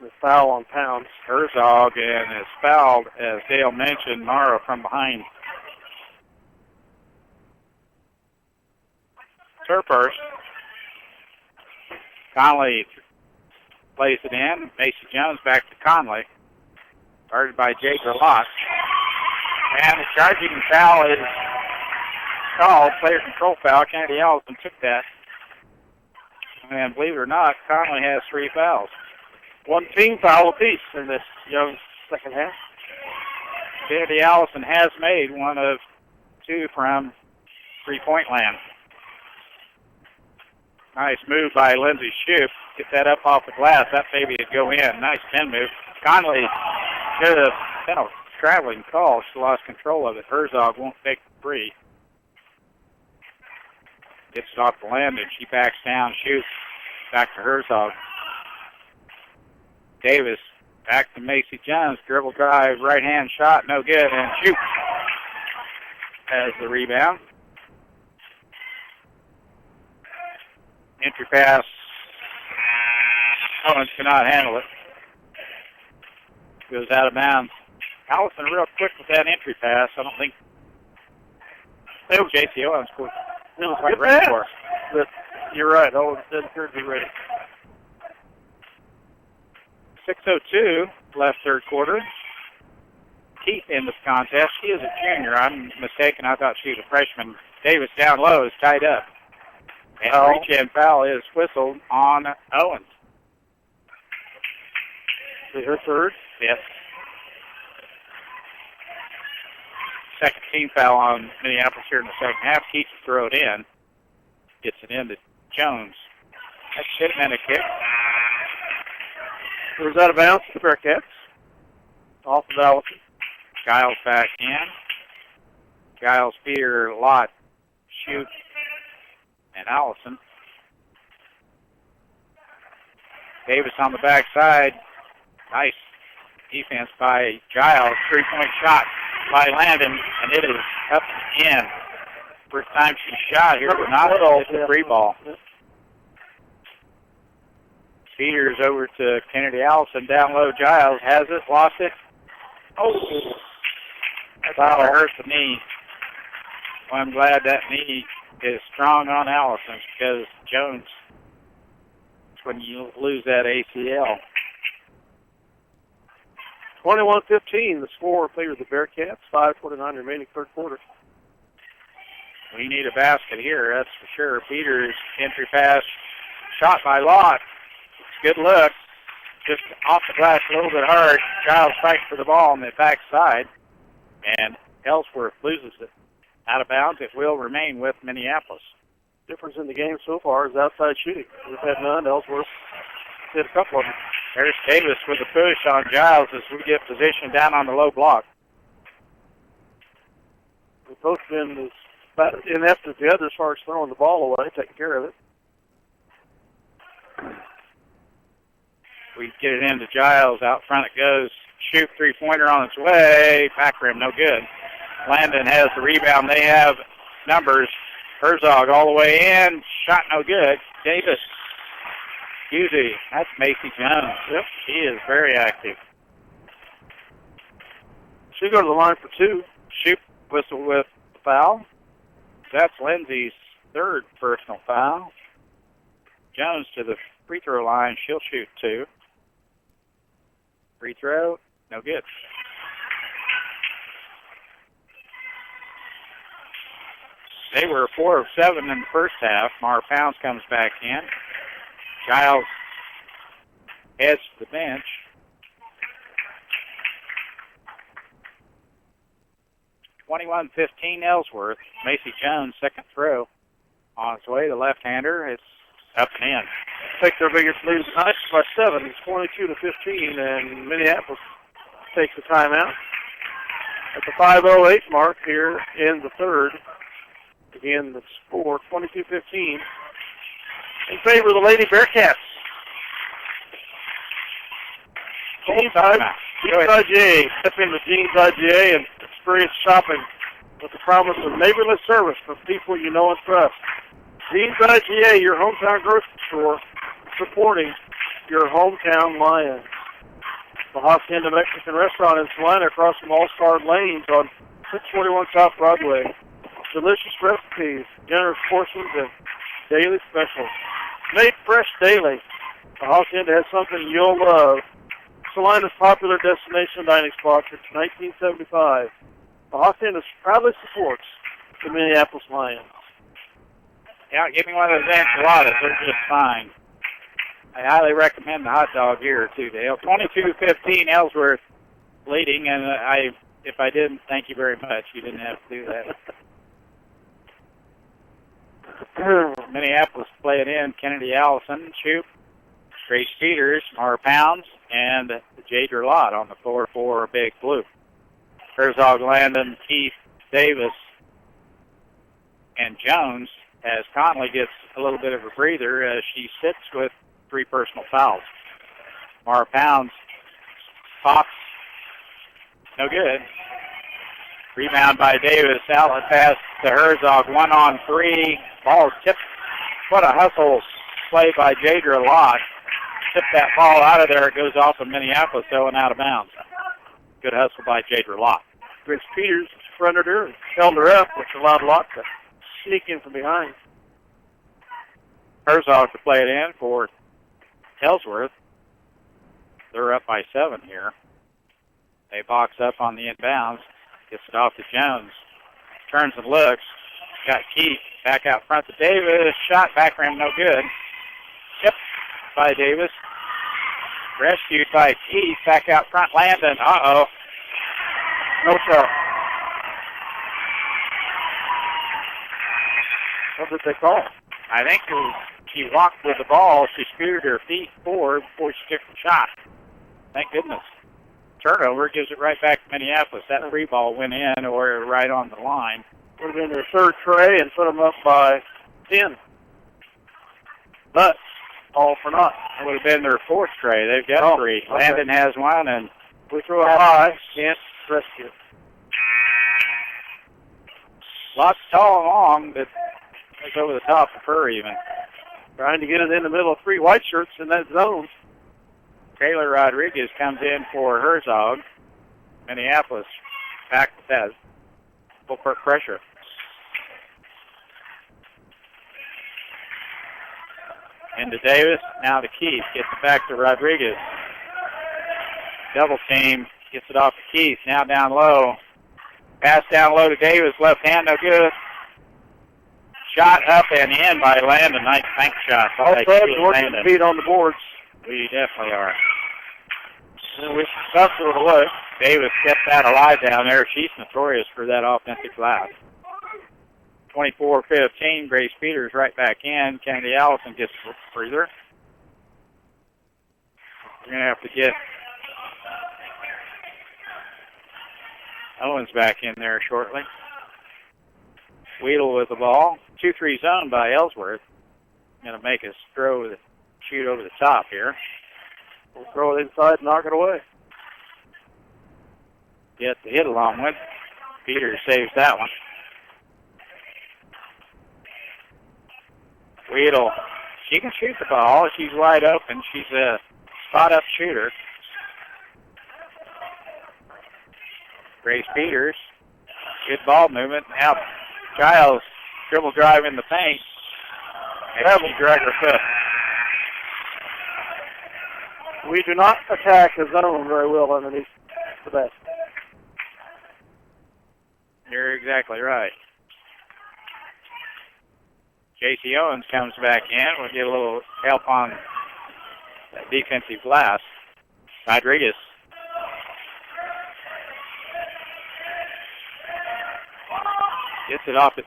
The foul on Pounds. Herzog, and is fouled, as Dale mentioned, Morrow from behind. Her first. Conley plays it in. Macy Jones back to Conley. Guarded by Jake Locke. And the charging foul is called. Player control foul. Kennedy Allison took that. And believe it or not, Conley has 3 fouls. 1 team foul apiece in this young second half. Kennedy Allison has made 1 of 2 from three-point land. Nice move by Lindsay Shoup. Get that up off the glass. That baby would go in. Nice pin move. Conley should have been a traveling call. She lost control of it. Herzog won't take the free. Gets it off the land, and she backs down, shoots. Back to Herzog. Davis back to Macy Jones. Dribble drive, right-hand shot, no good, and shoots. Has the rebound. Entry pass. Owens cannot handle it. Goes out of bounds. Allison real quick with that entry pass. I don't think. J.C. Owens quick. It was quite ready for it. But you're right. Owens didn't appear to be ready. 6:02 left third quarter. Keith in this contest. She is a junior. I'm mistaken. I thought she was a freshman. Davis down low is tied up. And reach-in foul is whistled on Owens. See her third? Yes. Second team foul on Minneapolis here in the second half. Keith to throw it in. Gets it into Jones. That should have been a kick. It was out of bounds to the Bearcats. Off of Allison. Giles back in. Giles, Peter, Lott, Shoup, and Allison. Davis on the backside. Nice defense by Giles. 3-point shot by Landon, and it is up and in. First time she shot here, but not it's a free ball. Peters over to Kennedy Allison. Down low, Giles has it, lost it. Oh, that's how it hurt the knee. Well, I'm glad that knee is strong on Allison because Jones, when you lose that ACL. 21-15, the score favor the Bearcats. 5:49 remaining third quarter. We need a basket here, that's for sure. Peters, entry pass, shot by Lott. Good look. Just off the glass a little bit hard. Giles fights for the ball on the backside. And Ellsworth loses it. Out of bounds, it will remain with Minneapolis. Difference in the game so far is outside shooting. We've had none. Ellsworth hit a couple of them. There's Davis with a push on Giles as we get position down on the low block. We've both been as inept as the other as far as throwing the ball away, taking care of it. We get it into Giles. Out front it goes. Shoot three-pointer on its way. Back rim, no good. Landon has the rebound. They have numbers. Herzog all the way in. Shot no good. Davis. Husey. That's Macy Jones. Yep. She is very active. She'll go to the line for two. Shoot whistle with the foul. That's Lindsay's third personal foul. Jones to the free throw line. She'll shoot two. Free throw. No good. They were 4 of 7 in the first half. Mara Pounds comes back in. Giles heads to the bench. (21-15) Ellsworth. Macy Jones, second throw. On its way, the left-hander. It's up and in. Take their biggest lead tonight by 7. It's 22-15, and Minneapolis takes the timeout. At the 5:08 mark here in the third. Again, the score 22-15 in favor of the Lady Bearcats. Jeans IGA. Step into Jeans IGA and experience shopping with the promise of neighborly service from people you know and trust. Jeans IGA, your hometown grocery store, supporting your hometown Lions. The Hacienda Mexican restaurant in Salina across from All-Star Lanes on 641 South Broadway. Delicious recipes, generous portions, and daily specials. Made fresh daily. The Hacienda has something you'll love. Salina's popular destination dining spot since 1975. The Hacienda proudly supports the Minneapolis Lions. Yeah, give me one of those enchiladas. They're just fine. I highly recommend the hot dog here, too, Dale. 22-15, Ellsworth leading, and if I didn't, thank you very much. You didn't have to do that. Minneapolis play it in. Kennedy Allison, shoot. Grace Peters, Mara Pounds, and Jadra Lott on the floor for Big Blue. Herzog, Landon, Keith, Davis, and Jones, as Conley gets a little bit of a breather as she sits with 3 personal fouls. Mara Pounds, Fox, no good. Rebound by Davis, outlet pass to Herzog, 1-on-3, ball tipped. What a hustle play by Jadra Lott. Tipped that ball out of there, it goes off of Minneapolis, though, and out of bounds. Good hustle by Jadra Lott. Grace Peters fronted her and held her up, which allowed Lott to sneak in from behind. Herzog to play it in for Ellsworth. They're up by 7 here. They box up on the inbounds. Gets it off to Jones. Turns and looks. Got Keith back out front to Davis. Shot back rim, no good. Tipped by Davis. Rescued by Keith. Back out front, Landon. Uh-oh. No shot. What did they call? I think she walked with the ball. She scooted her feet forward before she took the shot. Thank goodness. Turnover gives it right back to Minneapolis. That free ball went in or right on the line. Would have been their third tray and put them up by 10. But all for naught. It would have been their fourth tray. They've got 3. Landon has 1 and We throw it high. Can't rescue it. Lots tall and long, but it's over the top of her even. Trying to get it in the middle of three white shirts in that zone. Taylor Rodriguez comes in for Herzog. Minneapolis back with that full court pressure. Into Davis, now to Keith. Gets it back to Rodriguez. Double team, gets it off to Keith. Now down low. Pass down low to Davis. Left hand, no good. Shot up and in by Landon. Nice bank shot. All Fudge working the feet on the boards. We definitely are. And we stuffed it away. Davis kept that alive down there. She's notorious for that offensive glass. 24-15. Grace Peters right back in. Kennedy Allison gets a breather. We're going to have to get Owens back in there shortly. Weedle with the ball. 2-3 zone by Ellsworth. Going to make us shoot over the top here. We'll throw it inside and knock it away. Get the hit along with. Peters saves that one. Weedle. She can shoot the ball. She's wide open. She's a spot-up shooter. Grace Peters. Good ball movement. Now Giles dribble drive in the paint. And she drag her foot. We do not attack the zone very well underneath the basket. You're exactly right. J.C. Owens comes back in. We'll get a little help on that defensive glass. Rodriguez. Gets it off to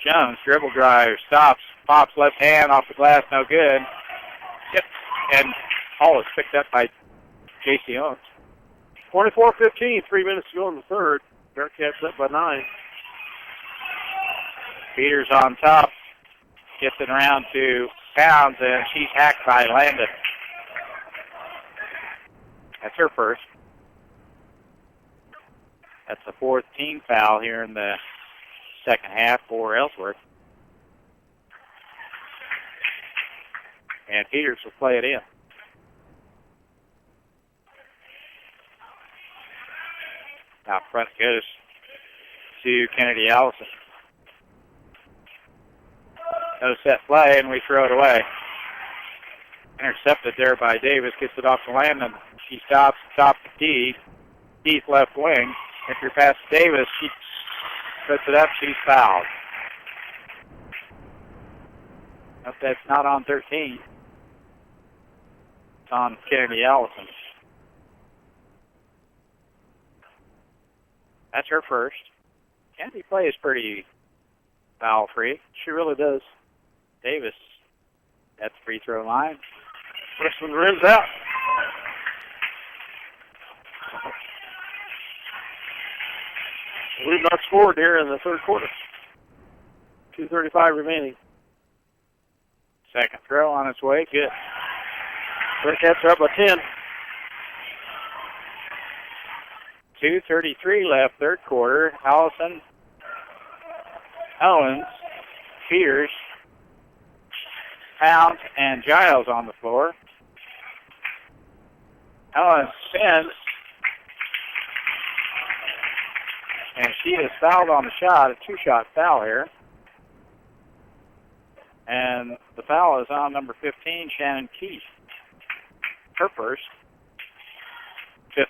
Jones. Dribble drive. Stops. Pops left hand off the glass. No good. Yep. And all is picked up by J.C. Owens. 24-15. 3 minutes to go in the third. Bearcats up by 9. Peters on top. Gets it around to Pounds, and she's hacked by Landon. That's her first. That's the fourth team foul here in the second half for Ellsworth. And Peters will play it in. Out front goes to Kennedy Allison. No set play, and we throw it away. Intercepted there by Davis. Gets it off the Landon. She stops, top to Keith. Keith left wing. Entry pass to Davis. She puts it up. She's fouled. Nope, that's not on 13. It's on Kennedy Allison. That's her first. Kennedy plays pretty foul-free. She really does. Davis at the free throw line. First one rims out. We've not scored here in the third quarter. 2:35 remaining. Second throw on its way. Good. Bearcats are up by 10. 2:33 left, third quarter. Allison, Owens, Peters, Pounds, and Giles on the floor. Owens spins, and she is fouled on the shot, a two-shot foul here. And the foul is on number 15, Shannon Keith. Her first. Fifth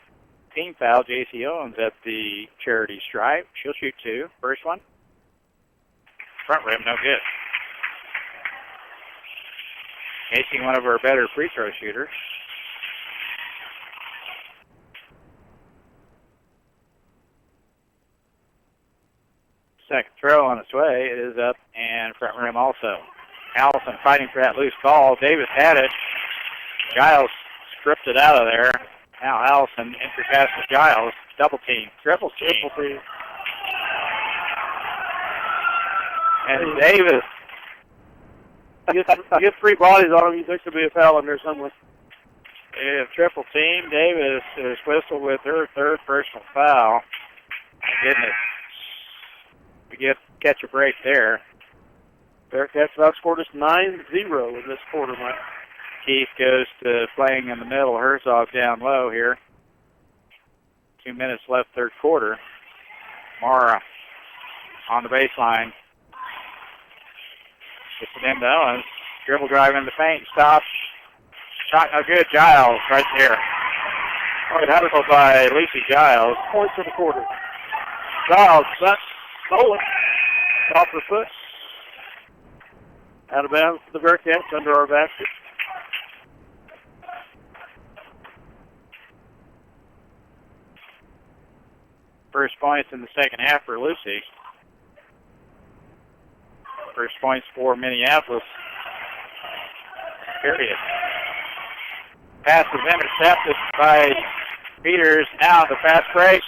team foul, J.C. Owens at the charity stripe. She'll shoot two. First one. Front rim, no good. Casey, one of our better free throw shooters. Second throw on its way. It is up and front rim also. Allison fighting for that loose ball. Davis had it. Giles stripped it out of there. Now Allison entry pass to Giles. Double team. Triple team. And Davis. Get three bodies on him. You think there'll be a foul in there somewhere. We have triple team. Davis is whistled with her third personal foul. Goodness. We catch a break there. Bearcats outscored us 9-0 in this quarter, Mike. Keith goes to playing in the middle. Herzog down low here. 2 minutes left, third quarter. Mara on the baseline. Gets it into Owens. Dribble drive in the paint. Stops. Shot no good. Giles right there. Tackled by Lucy Giles. Points for the quarter. Giles, set, stolen. Off her foot. Out of bounds for the Bearcats under our basket. First points in the second half for Lucy. First points for Minneapolis. Period. Pass is intercepted by Peters. Now the fast break.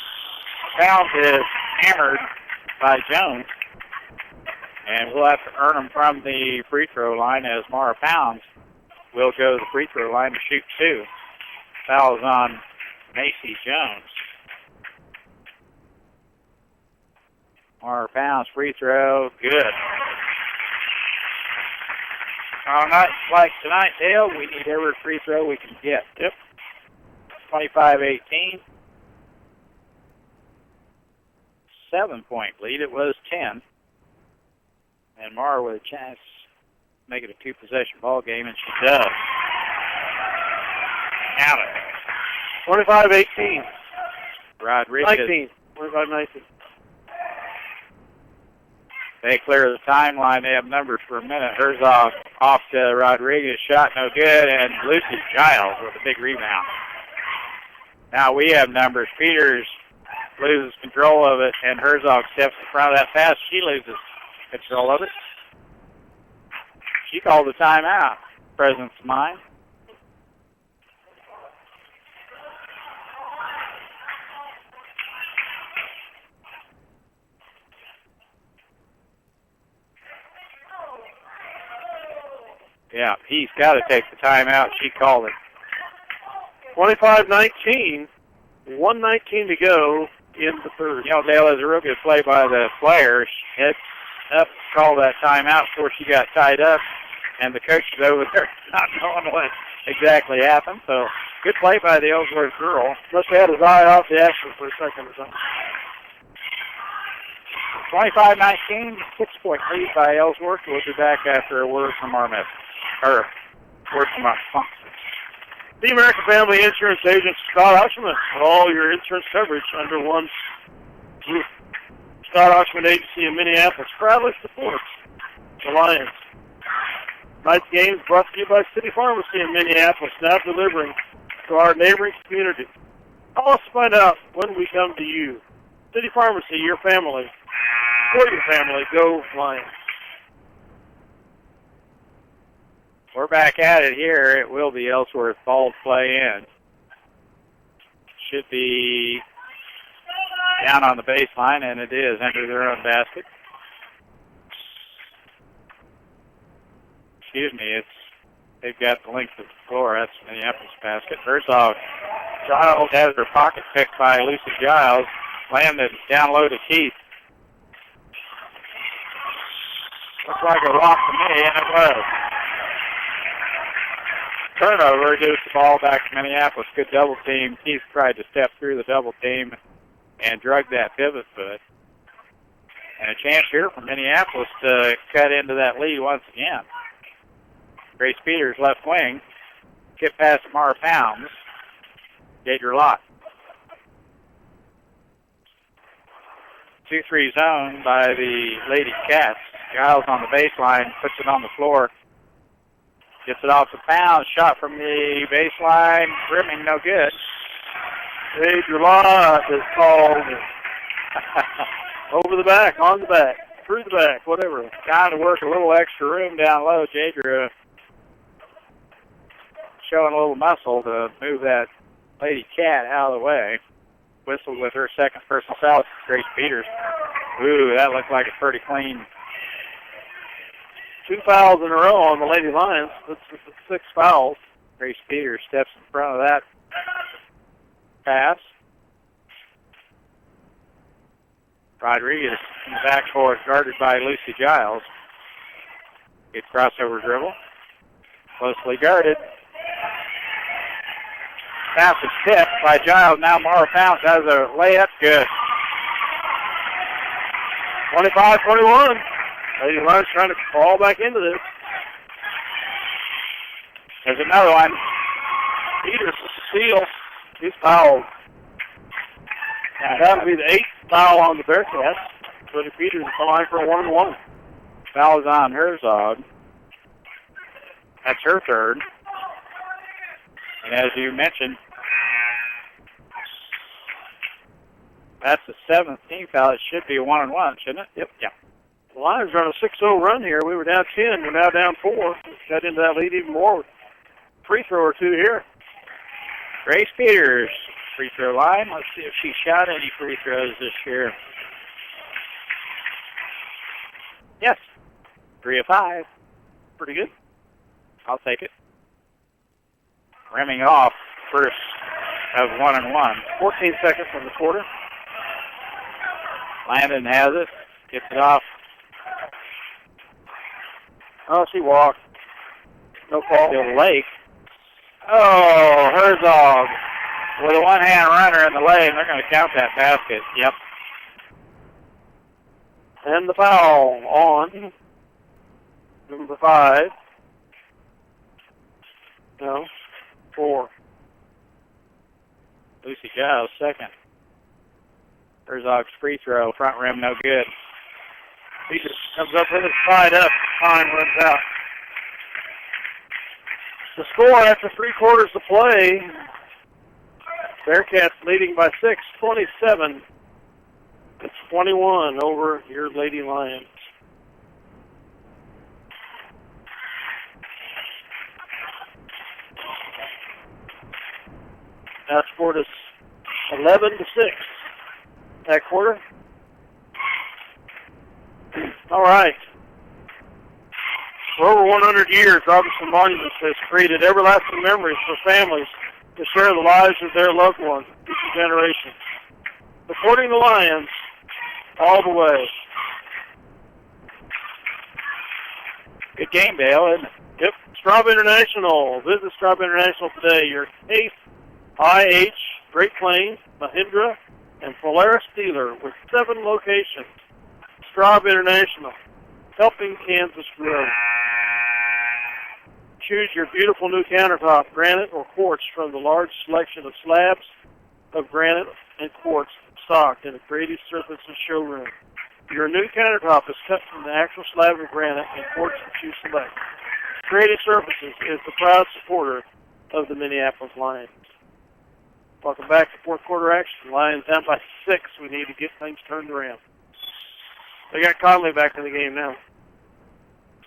Pounds is hammered by Jones. And we'll have to earn them from the free throw line as Mara Pounds will go to the free throw line to shoot two. Foul is on Macy Jones. Mara Pounds free throw, good. On nights like tonight, Dale, we need every free throw we can get. Yep. 25-18. 7-point lead. It was 10. And Mara with a chance to make it a two-possession ball game, and she does. Count it. 25-18. Rodriguez. 19. 25-19. They clear the timeline. They have numbers for a minute. Herzog off to Rodriguez. Shot no good, and Lucy Giles with a big rebound. Now we have numbers. Peters loses control of it, and Herzog steps in front of that pass. She loses control of it. She called the timeout. Presence of mind. Yeah, he's got to take the timeout. She called it. 25-19. 1:19 to go in the third. You know, Dale, is a real good play by the players. Heads up, called that timeout before she got tied up, and the coach is over there not knowing what exactly happened. So, good play by the Ellsworth girl. Must have had his eye off the action for a second or something. 25-19, 6-point lead by Ellsworth. We'll be back after a word from our message. Or, word from our sponsor. The American Family Insurance Agent, Scott Oshman, for all your insurance coverage under one roof. Scott Oshman Agency in Minneapolis proudly supports the Lions. Tonight's game is brought to you by City Pharmacy in Minneapolis, now delivering to our neighboring community. Call us to find out when we come to you. City Pharmacy, your family. For your family, go Lions. We're back at it here. It will be Ellsworth ball play in. Should be down on the baseline, and it is under their own basket. Excuse me, they've got the length of the floor. That's Minneapolis basket. Herzog. Giles has her pocket picked by Lucy Giles. Landed down low to Keith. Looks like a rock to me, and it was. Turnover gives the ball back to Minneapolis. Good double team. Keith tried to step through the double team and drug that pivot foot. And a chance here for Minneapolis to cut into that lead once again. Grace Peters left wing. Get past Mara Pounds. Gator Lott. 2-3 zone by the Lady Cats. Giles on the baseline, puts it on the floor. Gets it off the Pounds. Shot from the baseline. Rimming, no good. Gator Lott is called over the back, on the back, through the back, whatever. Trying to work a little extra room down low. Jadra showing a little muscle to move that Lady Cat out of the way. Whistled with her second personal foul. Grace Peters. Ooh, that looked like a pretty clean. 2 fouls in a row on the Lady Lions. That's 6 fouls. Grace Peters steps in front of that pass. Rodriguez in the backcourt, guarded by Lucy Giles. Good crossover dribble. Closely guarded. Pass is tipped by Giles. Now Mara Pounce has a layup. Good. 25-21. Lady Lions trying to crawl back into this. There's another one. Peters steal. He's fouled. That would be the 8th foul on the Bearcats. Cody Peters is fine for a 1-1. Foul is on Herzog. That's her third. And as you mentioned, that's the 7th team foul. It should be a 1-1, shouldn't it? Yep. Yeah. The Lions are on a 6-0 run here. We were down 10. We're now down 4. Got into that lead even more with a free throw or two here. Grace Peters, free throw line. Let's see if she shot any free throws this year. Yes. 3 of 5. Pretty good. I'll take it. Rimming off first of 1-1. 14 seconds on the quarter. Landon has it. Gets it off. Oh, she walked. No call. Still Lake. Oh, Herzog with a one-hand runner in the lane. They're going to count that basket. Yep. And the foul on number 5. No, 4. Lucy Giles, second. Herzog's free throw, front rim, no good. He just comes up with it, tied up. Time runs out. The score after 3 quarters of play, Bearcats leading by 6, 27. It's 21 over your Lady Lions. That scored us 11-6 that quarter. All right. For over 100 years, Robertson Monuments has created everlasting memories for families to share the lives of their loved ones each generation. Supporting the Lions all the way. Good game, Dale, isn't it? Yep. Straub International. Visit Straub International today. Your Case, IH, Great Plains, Mahindra, and Polaris dealer with 7 locations. Straub International, helping Kansas grow. Choose your beautiful new countertop, granite or quartz, from the large selection of slabs of granite and quartz stocked in a creative surfaces showroom. Your new countertop is cut from the actual slab of granite and quartz that you select. Creative Surfaces is the proud supporter of the Minneapolis Lions. Welcome back to fourth quarter action. Lions down by 6. We need to get things turned around. They got Conley back in the game now.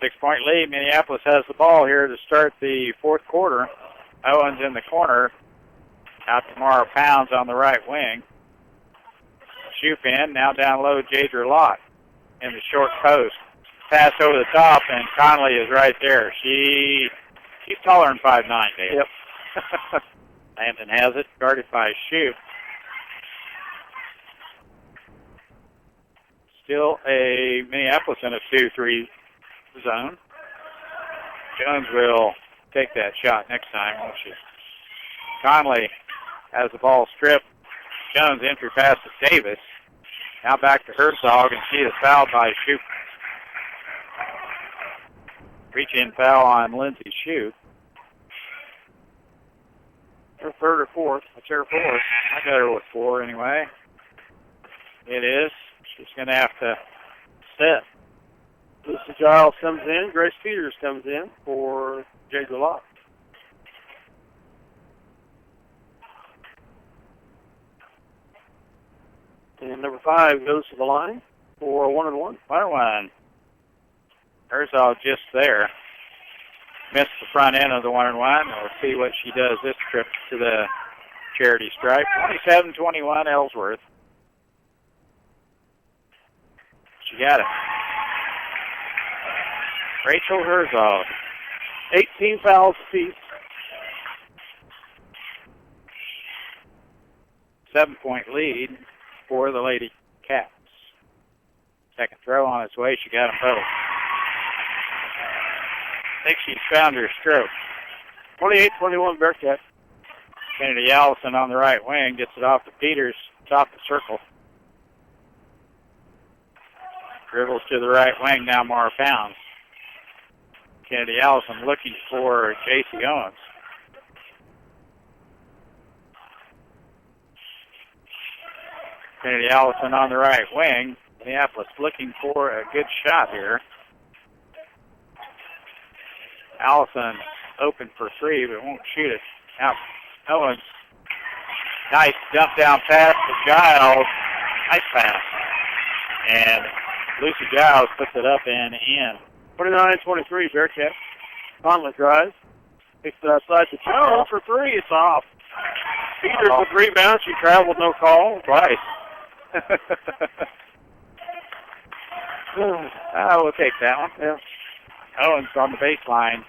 6-point lead. Minneapolis has the ball here to start the fourth quarter. Owens in the corner. Out to Mara Pounds on the right wing. Shupin now down low. Jadra Lott in the short post. Pass over the top, and Conley is right there. She's taller than 5'9", Dave. Yep. Landon has it, guarded by Shoup. Still a Minneapolis in a 2-3 zone. Jones will take that shot next time, won't she? Conley has the ball stripped. Jones entry pass to Davis. Now back to Herzog, and she is fouled by Shoup. Reach-in foul on Lindsay Shoup. Her third or fourth. It's her fourth. I got her with 4 anyway. It is. She's going to have to set. Lucy Giles comes in. Grace Peters comes in for Jadra Lott. And number 5 goes to the line for 1-1. 1-1. Herzog just there. Missed the front end of the 1-1. We'll see what she does this trip to the charity stripe. 27-21 Ellsworth. She got it. Rachel Herzog. 18 fouls apiece. 7-point lead for the Lady Cats. Second throw on its way. She got them both. I think she's found her stroke. 28-21 Bearcats. Kennedy Allison on the right wing gets it off to Peters, top the circle. Dribbles to the right wing, now Mara Pounds. Kennedy Allison looking for J.C. Owens. Kennedy Allison on the right wing. Minneapolis looking for a good shot here. Allison open for three, but won't shoot it. Now Owens, nice dump down pass to Giles. Nice pass. And Lucy Giles puts it up and in. 29-23 Bearcats. Conley drives. Picks it outside to Jones for three. It's off. Peters with rebound. She traveled, no call. Twice. We'll take that one. Yeah. Owens on the baseline,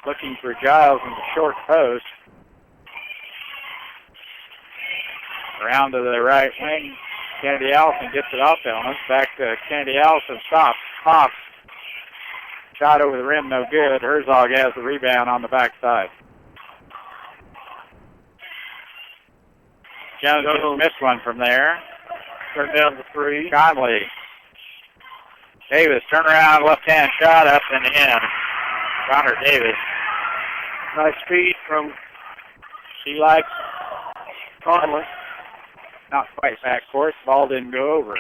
looking for Giles in the short post. Around to the right wing. Kennedy Allison gets it off to Owens. Back to Kennedy Allison. Stops. Pops. Shot over the rim, no good. Herzog has the rebound on the backside. Jones just missed one from there. Turn down to three. Conley. Davis, turn around, left-hand shot up and in. Connor Davis. Nice speed from She likes Conley. not quite backcourt. Ball didn't go over.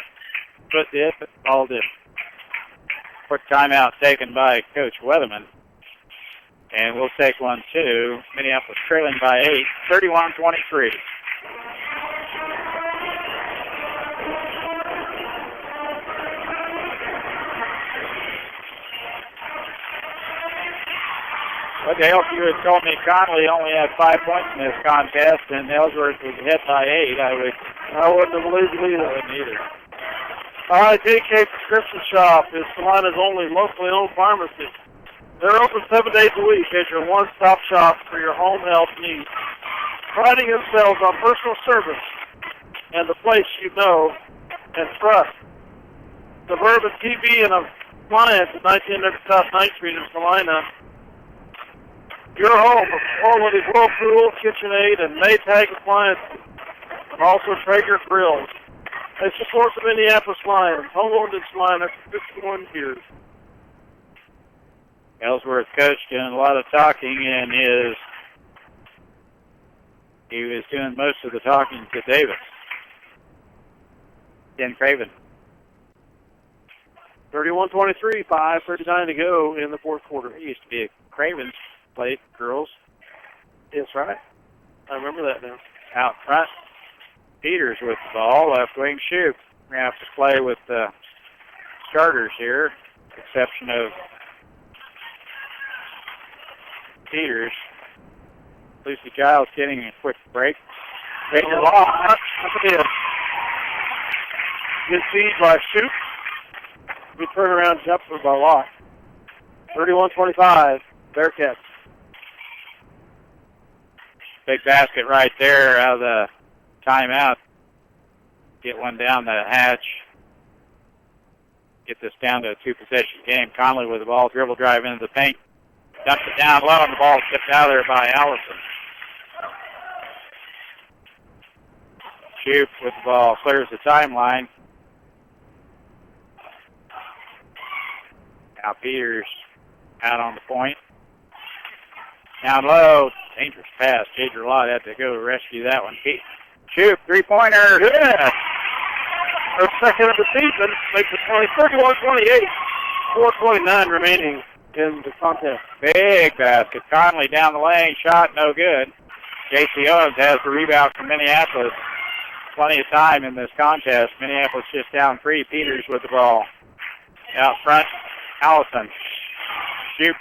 Foot did, but ball didn't. Quick timeout taken by Coach Weatherman. And we'll take one too. Minneapolis trailing by 8, 31-23. Well, Dale, if you had told me Conley only had 5 points in this contest and Ellsworth was ahead by 8, I wouldn't have believed you either. I wouldn't either. All right, JK Prescription Shop is Salina's only locally owned pharmacy. They're open 7 days a week as your one-stop shop for your home health needs, priding themselves on personal service and the place you know and trust. Suburban TV and Appliance at 1900 South 9th Street in Salina. Your home of quality Whirlpool, KitchenAid, and Maytag appliances, and also Traeger grills. They support the Minneapolis Lions, home-owned in Salina for 51 years. Ellsworth coach doing a lot of talking, and he was doing most of the talking to Davis. Ken Craven. 31-23, 5:39 to go in the fourth quarter. He used to be a Craven's played girls. That's right. I remember that now. Out front, Peters with the ball, left wing shoot. We're going to have to play with the starters here, exception of Peters. Lucy Giles getting a quick break. Good feed by Shoop. Good turnaround jumper by Locke. 31-25, Bearcats. Big basket right there out of the timeout. Get one down the hatch. Get this down to a two-possession game. Conley with the ball, dribble drive into the paint. Dumps it down low, and the ball tipped out of there by Allison. Shoop with the ball, clears the timeline. Now Peters out on the point. Down low, dangerous pass. Jadra Lott had to go to rescue that one. Shoop, three-pointer, good. Her second of the season makes it 31-28. 4:29 remaining in the contest. Big basket. Conley down the lane, shot no good. J.C. Owens has the rebound from Minneapolis. Plenty of time in this contest. Minneapolis just down 3. Peters with the ball. Out front, Allison. Shoop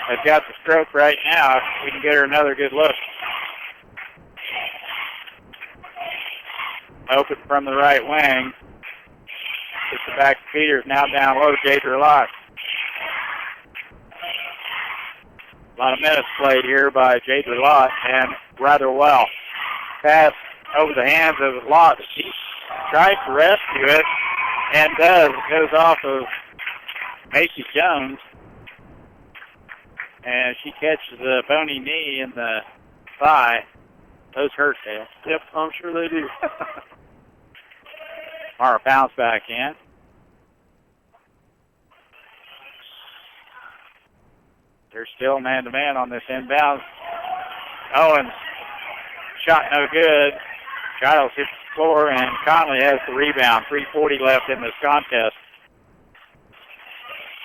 has got the stroke right now. We can get her another good look. Open from the right wing. Gets it back to Peters. Now down low, Jadra Locke. A lot of minutes played here by Jadra Lott, and rather well. Pass over the hands of Lott. She tries to rescue it and does. It goes off of Macy Jones. And she catches a bony knee in the thigh. Those hurt, Dale. Yep, I'm sure they do. Mara bounce back in. They're still man-to-man on this inbound. Owens, shot no good. Giles hits the floor, and Conley has the rebound. 3:40 left in this contest.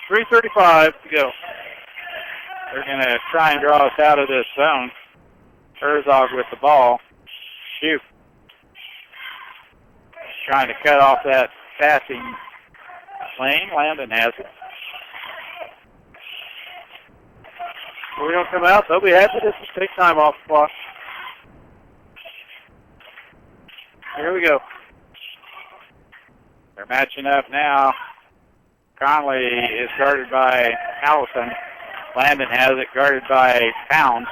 3:35 to go. They're going to try and draw us out of this zone. Herzog with the ball. Shoot. Trying to cut off that passing lane. Landon has it. We don't come out. They'll be happy to just take time off the clock. Here we go. They're matching up now. Conley is guarded by Allison. Landon has it guarded by Pounds.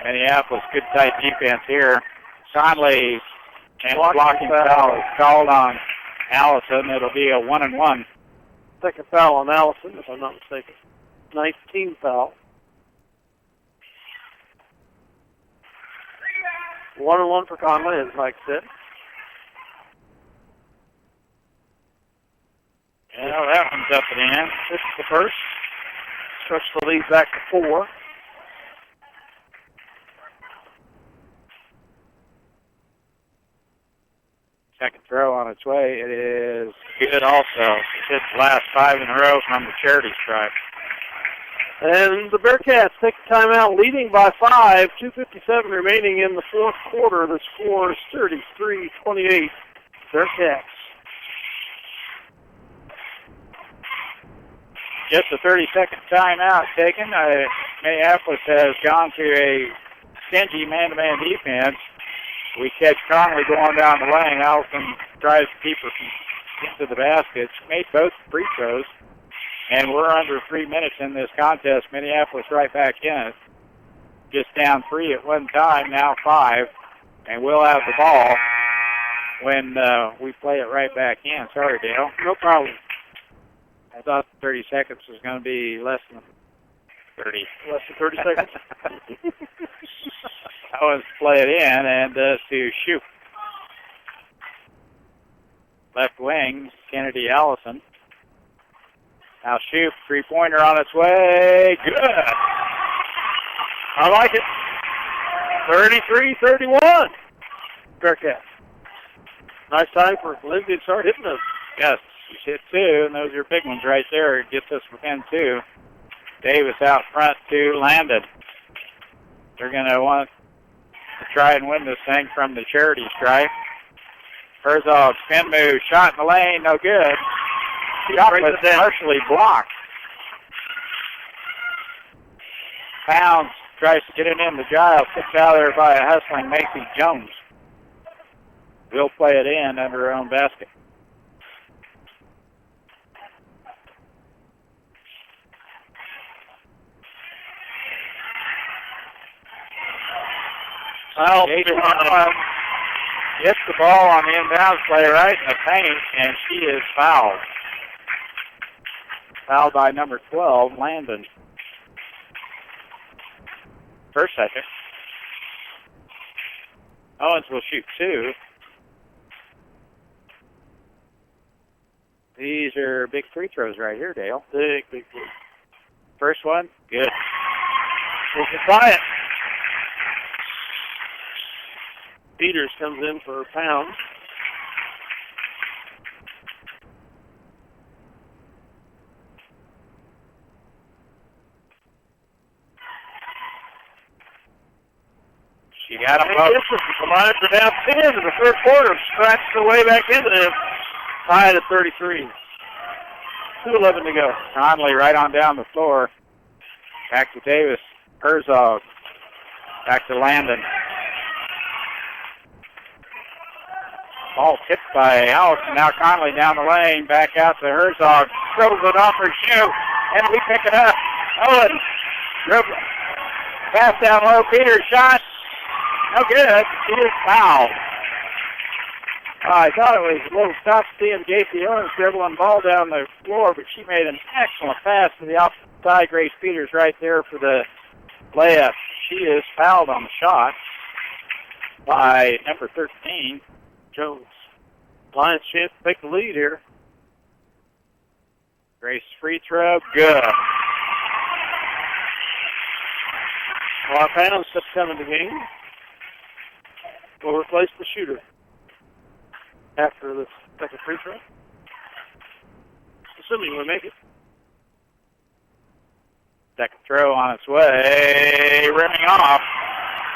Minneapolis, good tight defense here. Conley and blocking foul is called on Allison. It'll be a 1-and-1. Second foul on Allison, if I'm not mistaken. 19 foul. 1-and-1 for Conley, as Mike said. And that one's up and in. This is the first. Stretch the lead back to 4. Second throw on its way. It is good also. It's the last 5 in a row from the charity stripe. And the Bearcats take a timeout, leading by 5. 2:57 remaining in the fourth quarter. The score is 33-28. Bearcats. Just a 30-second timeout taken. Minneapolis has gone to a stingy man-to-man defense. We catch Conley going down the lane. Allison tries to keep her into the basket. She made both free throws. And we're under 3 minutes in this contest. Minneapolis right back in it. Just down 3 at one time, now 5. And we'll have the ball when we play it right back in. Sorry, Dale. No problem. I thought 30 seconds was going to be less than 30. Less than 30 seconds. Owens play it in and to shoot. Left wing, Kennedy Allison. Now shoot, three-pointer on its way. Good. I like it. 33-31. Bearcats. Nice time for Lindsay to start hitting those. Yes, she's hit 2, and those are big ones right there. It gets us within 2. Davis out front to Landon. They're going to want to try and win this thing from the charity stripe. Herzog, spin move, shot in the lane, no good. Shot was partially blocked. Pounds tries to get it in the Giles, gets out there by a hustling Macy Jones. We'll play it in under her own basket. Gets the ball on the inbounds play right in the paint, and she is fouled. Fouled by number 12, Landon. First second. Owens will shoot 2. These are big free throws right here, Dale. Big free. First one, good. We'll try it. Peters comes in for Pounds. She got him up. The Lions are down 10 in the third quarter. Scratched their way back into them. Tied at 33. 2:11 to go. Conley right on down the floor. Back to Davis. Herzog. Back to Landon. Ball tipped by Allison. Now Conley down the lane. Back out to Herzog. Throws it off her shoe. And we pick it up. Owens. Pass down low. Peters shot. No good. It is foul. I thought it was a little tough seeing J.C. Owens dribbling the ball down the floor, but she made an excellent pass to the opposite side. Grace Peters right there for the layup. She is fouled on the shot by number 13, Jones. Lions chance to take the lead here. Grace free throw, good. Our Pounds steps down in the game. Will replace the shooter after the second free throw. Assuming we make it. Second throw on its way, rimming off.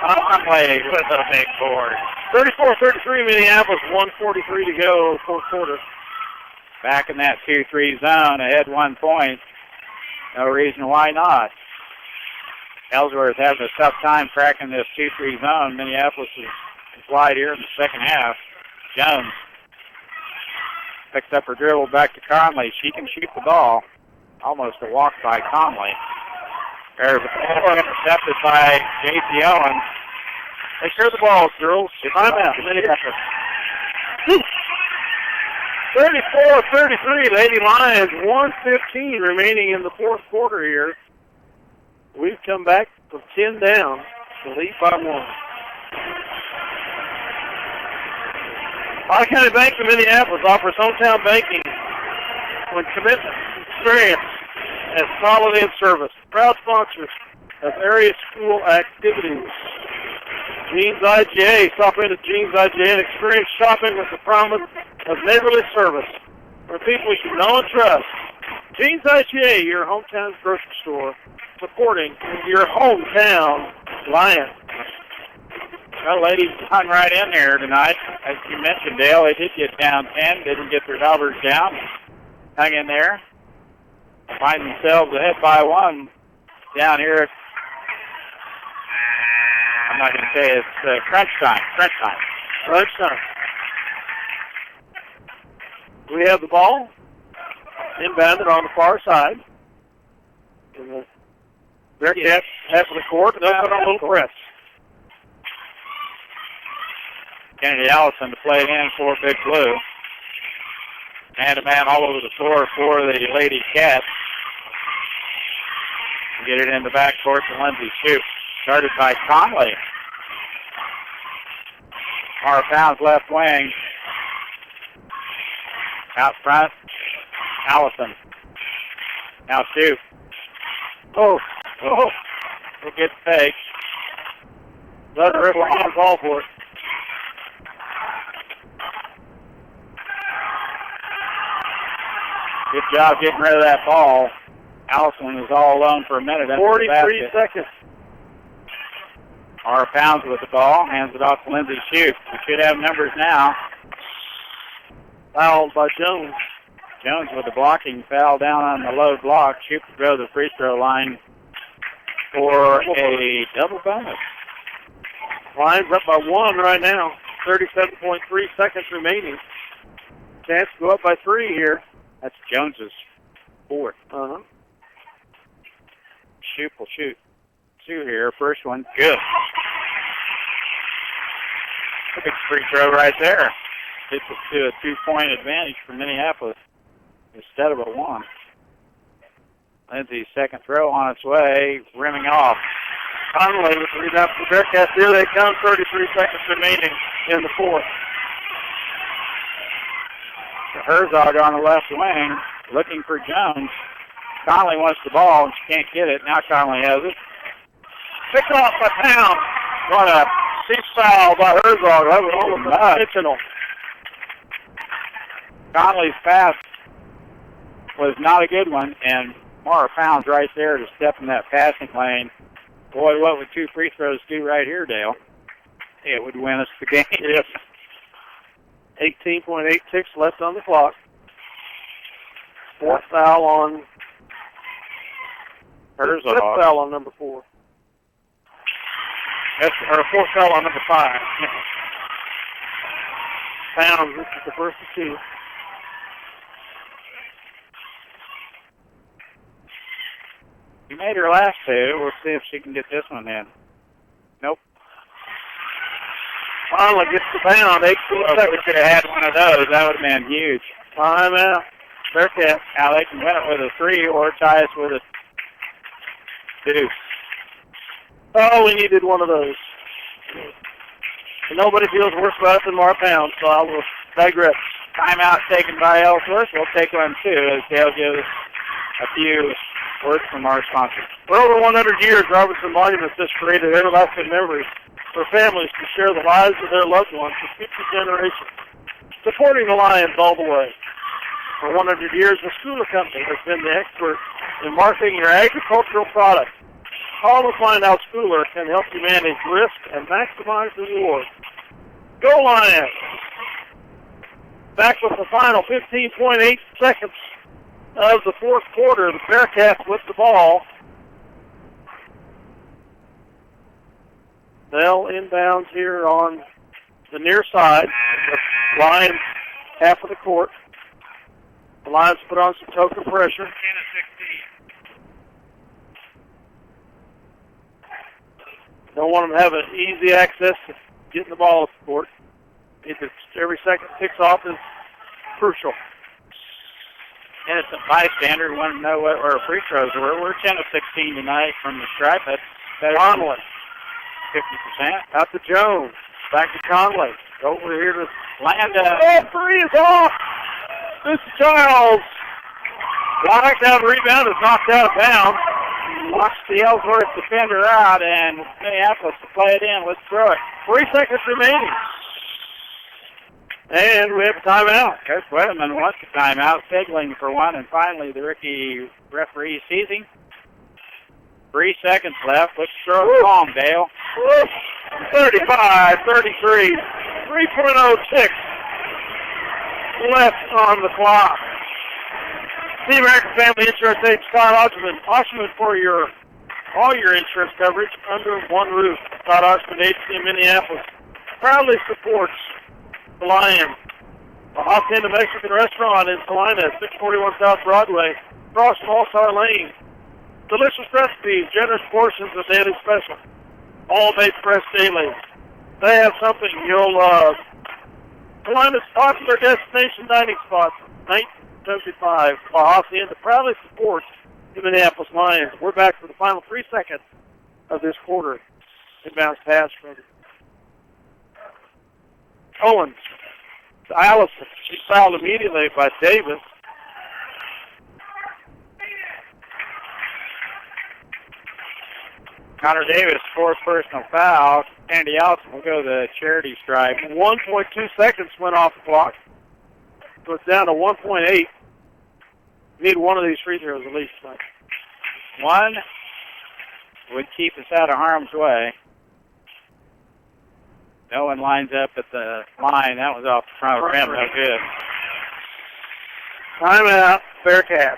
Conley with a big board. 34-33 Minneapolis, 1:43 to go, fourth quarter. Back in that 2-3 zone, ahead 1 point. No reason why not. Ellsworth having a tough time cracking this 2-3 zone. Minneapolis is wide here in the second half. Jones picks up her dribble back to Conley. She can shoot the ball. Almost a walk by Conley. There's a ball intercepted by J.C. Owens. Take care of the ball, girls. Timeout. 34-33, Lady Lions, 1:15 remaining in the fourth quarter here. We've come back from 10 down to lead by 1. Otter County Bank of Minneapolis offers hometown banking when commitment, experience, and quality of service. Proud sponsors of area school activities. Jeans IGA. Stop in at Jeans IGA and experience shopping with the promise of neighborly service for people you know and trust. Jeans IGA, your hometown grocery store, supporting your hometown Lions. Well, ladies hung right in there tonight. As you mentioned, Dale, they did get down 10, didn't get their numbers down. Hung in there. Find themselves ahead by 1 down here. I'm not going to say it's crunch time. Crunch time. We have the ball inbounded on the far side. Bearcats half of the court, and they'll put on a little press. Kennedy Allison to play it in for Big Blue. Man-to-man all over the floor for the Lady Cats. Get it in the backcourt to Lindsay Shoup. Started by Conley. Mara Pounds left wing. Out front, Allison. Now Shoup. Oh. We'll get fake. Let's rip on the ball for it. Good job getting rid of that ball. Allison was all alone for a minute. 43 seconds. Mara Pounds with the ball. Hands it off to Lindsay Shoup. We should have numbers now. Fouled by Jones. Jones with the blocking foul down on the low block. Shoup to go to the free throw line for a double bonus. Lions up by 1 right now. 37.3 seconds remaining. Chance to go up by 3 here. That's Jones's fourth. Uh-huh. Shoup will shoot 2 here. First one, good. A big free throw right there. Takes us to a 2-point advantage for Minneapolis instead of a 1. Lindsay's second throw on its way, rimming off. Conley with the rebound for the Bearcats. Here they come, 33 seconds remaining in the fourth. Herzog on the left wing, looking for Jones. Conley wants the ball, and she can't get it. Now Conley has it. Picked off by Pound. What a deep foul by Herzog. That was almost intentional. Conley's pass was not a good one, and Mara Pounds right there to step in that passing lane. Boy, what would 2 free throws do right here, Dale? It would win us the game. Yes. 18.8 ticks left on the clock. Fourth foul on Herzog. Fifth foul on number 4. Or fourth foul on number 5. Pounds, this is the first of 2. She made her last 2. We'll see if she can get this one in. Nope. Conley gets the pound. 18 We seconds. should have had one of those. That would have been huge. Timeout. Bearcats. Now they can win it with a 3 or tie us with a 2. Oh, we needed one of those. And nobody feels worse about it than Mark Pound, so I will digress. Timeout taken by Ellsworth. We'll take one too as Dale gives us a few words from our sponsor. For over 100 years, Robertson Monuments has created everlasting memories for families to share the lives of their loved ones for future generations, supporting the Lions all the way. For 100 years, the Schooler Company has been the expert in marketing your agricultural products. Call to find out Schooler can help you manage risk and maximize reward. Go Lions! Back with the final 15.8 seconds of the fourth quarter. The Bearcats with the ball. Bell inbounds here on the near side. The Lions half of the court. The Lions put on some token pressure. Don't want them to have an easy access to getting the ball off the court. Every second ticks off is crucial. And it's a bystander who wanted to know what our free throws were. We're 10 of 16 tonight from the stripe. That's better Conley. 50%. Out to Jones. Back to Conley. Over here to Landa. Oh, 3 is off. This is Childs. Blocked out rebound is knocked out of bounds. Watch the Ellsworth defender out, and Minneapolis to play it in. Let's throw it. 3 seconds remaining. And we have a timeout. Coach Weatherman wants a timeout, signaling for one, and finally the rookie referee sees him. 3 seconds left. Let's throw it long, Dale. 35, 33, 3.06 left on the clock. The American Family Insurance agent Scott Oshman for all your insurance coverage under one roof. Scott Oshman Agency in Minneapolis proudly supports the Lions. The Hacienda Mexican Restaurant in Salina, 641 South Broadway, across from All-Star Lane. Delicious recipes, generous portions of daily special, all made fresh daily. They have something you'll love. Salina's popular destination dining spot, 1975. La Hacienda proudly supports the Minneapolis Lions. We're back for the final 3 seconds of this quarter. Inbounds pass from Owens to Allison. She's fouled immediately by Davis. Connor Davis, fourth personal foul. Kennedy Allison will go to the charity stripe. 1.2 seconds went off the clock. So it's down to 1.8. Need one of these free throws at least. One would keep us out of harm's way. No one lines up at the line. That was off the front of the rim. No good. Timeout, Bearcats.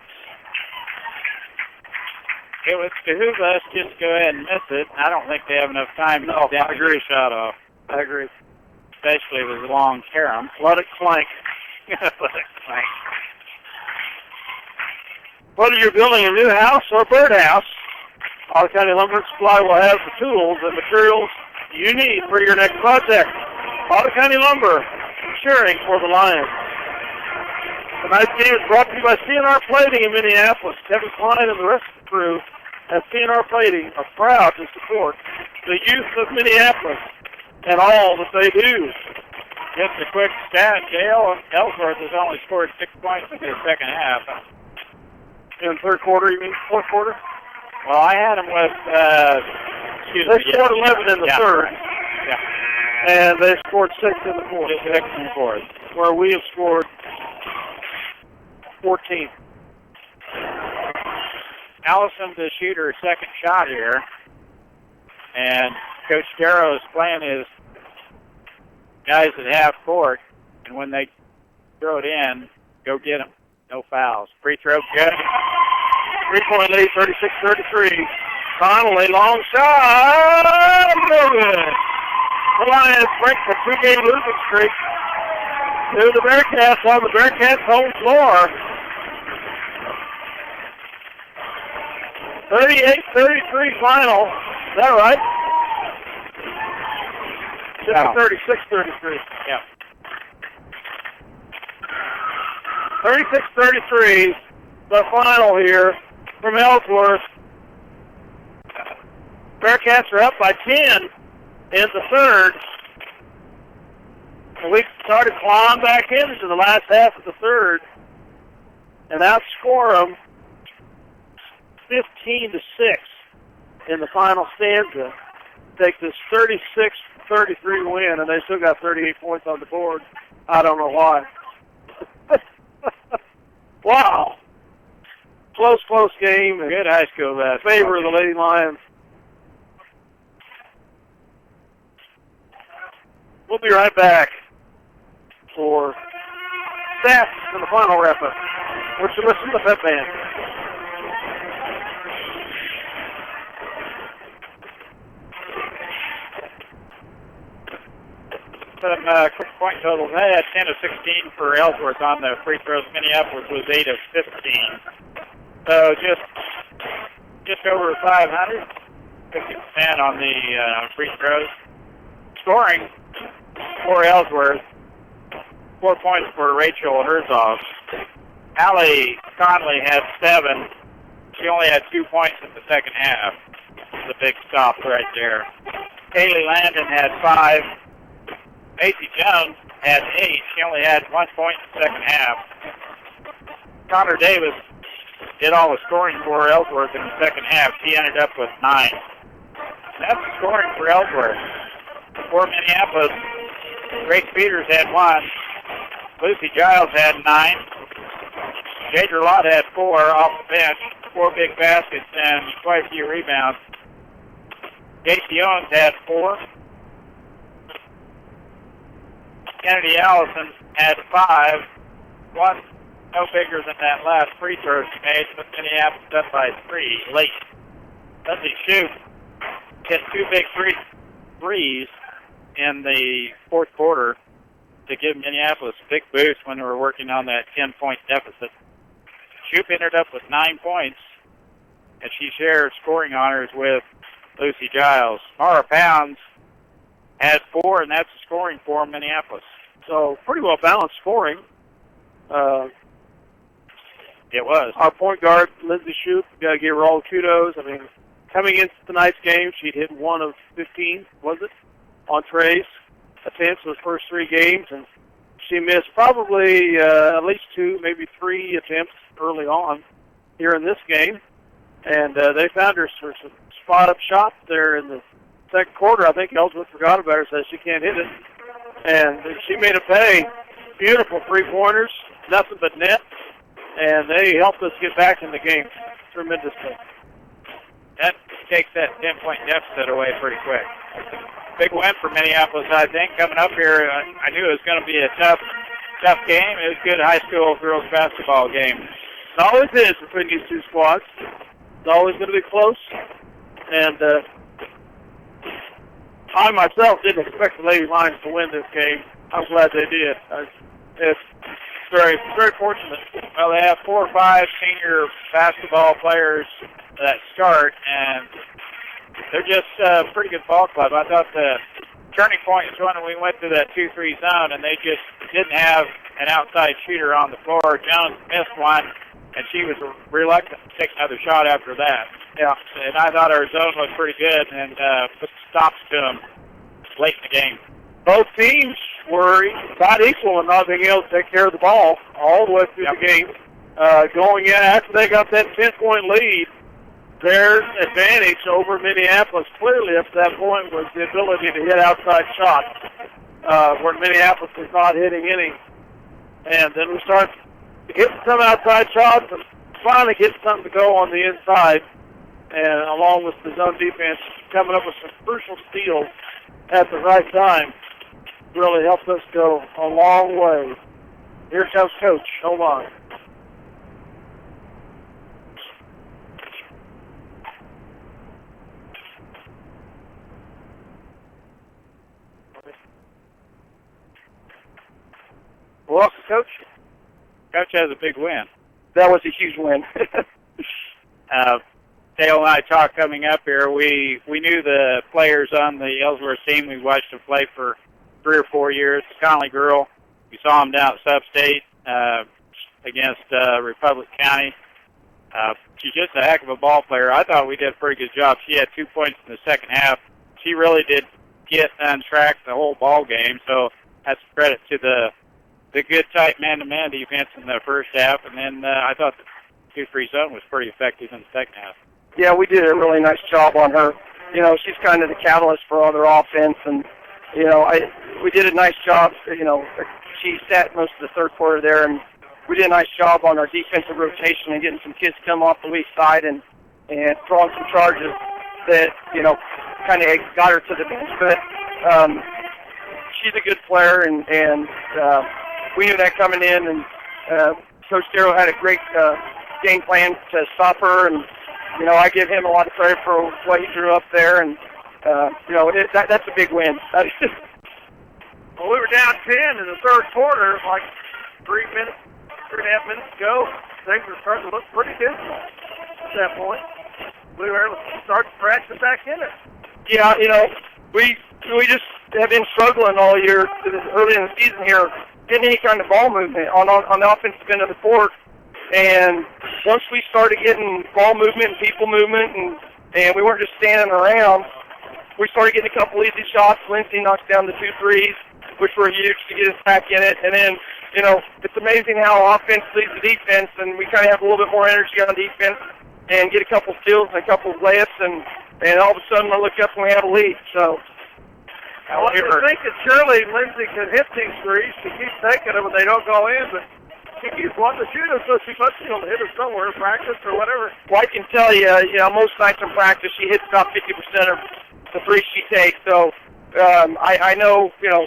It would behoove us just to go ahead and miss it. I don't think they have enough time to get down the shot off. I agree. Especially with the long carom. Let it clank. Let it clank. Whether you're building a new house or a birdhouse, Otter County Lumber and Supply will have the tools and materials you need for your next project. Otter County Lumber, cheering for the Lions. Tonight's game is brought to you by CNR Plating in Minneapolis. Kevin Klein and the rest of the crew at CNR Plating are proud to support the youth of Minneapolis and all that they do. Just a quick stat, Dale. Ellsworth has only scored 6 points in the second half. In the third quarter, you mean fourth quarter? Well, I had them with, They scored 11 in the third. Yeah. And they scored 6 in the fourth. 6 in the fourth. Where we have scored 14. Allison to shoot her second shot here. And Coach Darrow is playing his guys at half court. And when they throw it in, go get them. No fouls. Free throw good. 3.8, 36-33. Connolly, long shot. No good. The Lions break the two-game losing streak to the Bearcats on the Bearcats' home floor. 38-33 final. Is that right? Just 36-33. Yeah. 36-33, the final here from Ellsworth. Bearcats are up by 10 in the third. And we started climbing back into the last half of the third and outscore them 15-6 in the final stanza. Take this 36-33 win, and they still got 38 points on the board. I don't know why. Wow. Close game. Good high school basketball. Favor of the Lady Lions. We'll be right back for stats and the final wrap-up. We should listen to the pep band. Some quick point totals. They had 10 of 16 for Ellsworth on the free throws. Minneapolis was 8 of 15. So just over 500, 50% on the free throws. Scoring for Ellsworth, 4 points for Rachel Herzog. Allie Conley had 7. She only had 2 points in the second half. The big stop right there. Kaylee Landon had 5. Macy Jones had 8. She only had 1 point in the second half. Connor Davis did all the scoring for Ellsworth in the second half. She ended up with 9. That's the scoring for Ellsworth. For Minneapolis, Grace Peters had 1. Lucy Giles had 9. Jadra Lott had 4 off the bench, 4 big baskets and quite a few rebounds. Casey Owens had 4. Kennedy Allison had 5. 1 no bigger than that last free throw she made, but Minneapolis up by 3 late. Leslie Shoup hit 2 big threes in the fourth quarter to give Minneapolis a big boost when they were working on that 10-point deficit. Shoup ended up with 9 points, and she shared scoring honors with Lucy Giles. Mara Pounds had 4, and that's the scoring for Minneapolis. So pretty well balanced scoring. It was. Our point guard, Lindsay Shoup, got to give her all the kudos. I mean, coming into tonight's game, she'd hit 1 of 15, was it, on Trey's attempts in the first 3 games, and she missed probably at least 2, maybe 3 attempts early on here in this game. And they found her some spot-up shots there in the second quarter. I think Ellsworth forgot about her, said she can't hit it. And she made it pay. Beautiful 3-pointers, nothing but net. And they helped us get back in the game tremendously. That takes that 10-point deficit away pretty quick. Big win for Minneapolis, I think. Coming up here, I knew it was going to be a tough game. It was a good high school girls basketball game. It always is between these two squads. It's always going to be close. And I myself didn't expect the Lady Lions to win this game. I'm glad they did. It's very, very fortunate. Well, they have 4 or 5 senior basketball players that start, and they're just a pretty good ball club. I thought the turning point was when we went to that 2-3 zone, and they just didn't have an outside shooter on the floor. Jones missed one, and she was reluctant to take another shot after that. Yeah, and I thought our zone was pretty good, and put stops to them late in the game. Both teams were about equal in not being able to take care of the ball all the way through the game. Going in after they got that 10-point lead, their advantage over Minneapolis clearly up to that point was the ability to hit outside shots, where Minneapolis was not hitting any. And then we start getting some outside shots and finally get something to go on the inside. And along with the zone defense, coming up with some crucial steals at the right time really helped us go a long way. Here comes Coach. Hold on. Welcome, Coach. Coach has a big win. That was a huge win. Dale and I talked coming up here. We knew the players on the Ellsworth team. We watched them play for 3 or 4 years. The Connolly girl, we saw them down at Sub-State against Republic County. She's just a heck of a ball player. I thought we did a pretty good job. She had 2 points in the second half. She really did get untracked the whole ball game, so that's credit to the good tight man-to-man defense in the first half. And then I thought the 2-3 zone was pretty effective in the second half. Yeah, we did a really nice job on her. You know, she's kind of the catalyst for other offense, and you know, we did a nice job. You know, she sat most of the third quarter there, and we did a nice job on our defensive rotation and getting some kids come off the weak side and throwing some charges that, you know, kind of got her to the bench. But she's a good player, and we knew that coming in. And Coach Darrow had a great game plan to stop her, and you know, I give him a lot of credit for what he drew up there, and you know, that's a big win. Well, we were down 10 in the third quarter, like 3.5 minutes ago. Things were starting to look pretty good at that point. We were able to start to practice back in it. Yeah, you know, we just have been struggling all year, early in the season here, getting any kind of ball movement on the offensive end of the court. And once we started getting ball movement and people movement, and we weren't just standing around, we started getting a couple easy shots. Lindsay knocked down the 2 threes, which were huge to get us back in it. And then, you know, it's amazing how offense leads the defense, and we kind of have a little bit more energy on defense and get a couple steals and a couple of layups, and all of a sudden I look up and we have a lead. So, well, I think that surely Lindsay can hit these threes. She keeps taking them and they don't go in, but she keeps wanting to shoot them, so she must be able to hit them somewhere in practice or whatever. Well, I can tell you, you know, most nights in practice she hits about 50% of the threes she takes. So I know, you know,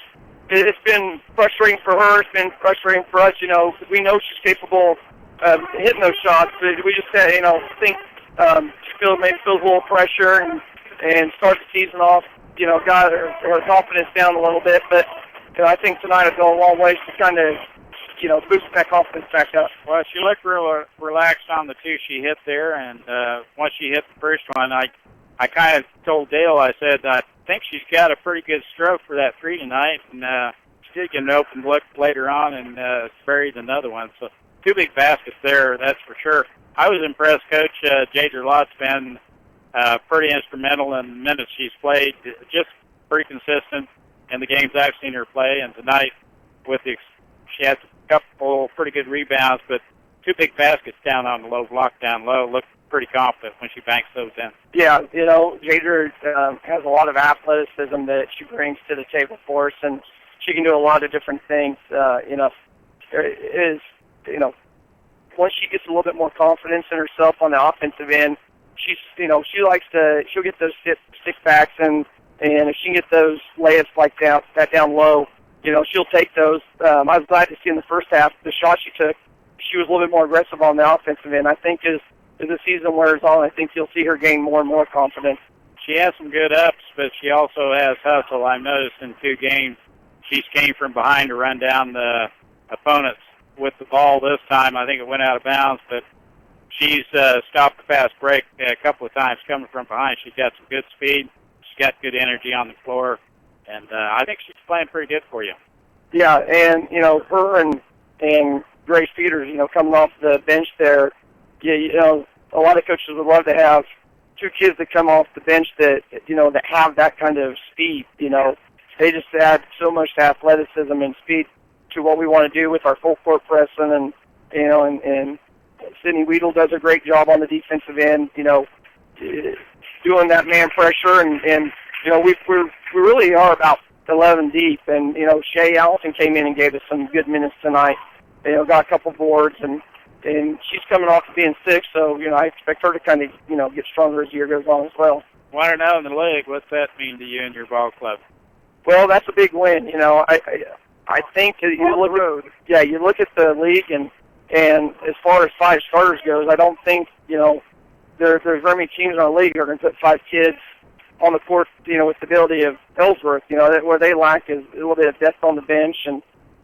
it's been frustrating for her. It's been frustrating for us. You know, we know she's capable of hitting those shots, but we just you know, think she maybe feels a little pressure and start the season off. You know, got her confidence down a little bit, but you know, I think tonight will go a long way to kind of, you know, boost that confidence back up. Well, she looked real relaxed on the 2 she hit there, and once she hit the first one, I kind of told Dale, I said, I think she's got a pretty good stroke for that 3 tonight, and she did get an open look later on and buried another one. So 2 big baskets there, that's for sure. I was impressed. Coach Jadra Lott's been pretty instrumental in the minutes she's played, just pretty consistent in the games I've seen her play, and tonight she had a couple pretty good rebounds, but 2 big baskets down on the low block down low. Looked pretty confident when she banks those in. Yeah, you know, Jadra has a lot of athleticism that she brings to the table for us, and she can do a lot of different things. You know, once she gets a little bit more confidence in herself on the offensive end, she'll get those stick backs, and if she can get those layups like that down low, you know, she'll take those. I was glad to see in the first half the shot she took. She was a little bit more aggressive on the offensive end. I think as the season wears on, I think you'll see her gain more and more confidence. She has some good ups, but she also has hustle. I've noticed in 2 games she's came from behind to run down the opponents with the ball this time. I think it went out of bounds, but she's stopped the fast break a couple of times coming from behind. She's got some good speed. She's got good energy on the floor, and I think she's playing pretty good for you. Yeah, and, you know, her and Grace Peters, you know, coming off the bench there, yeah, you know, a lot of coaches would love to have 2 kids that come off the bench that, you know, that have that kind of speed. You know, they just add so much athleticism and speed to what we want to do with our full court pressing, and you know, and Sydney Weedle does a great job on the defensive end. You know, doing that man pressure, and you know, we really are about 11 deep, and you know, Shay Allison came in and gave us some good minutes tonight. You know, got a couple boards, and she's coming off of being sick, so, you know, I expect her to kind of, you know, get stronger as the year goes on as well. 1-0 in the league, what's that mean to you and your ball club? Well, that's a big win. You know, I think you look at the league, and as far as 5 starters goes, I don't think, you know, there's very many teams in our league that are going to put 5 kids on the court, you know, with the ability of Ellsworth. You know, where they lack is a little bit of depth on the bench,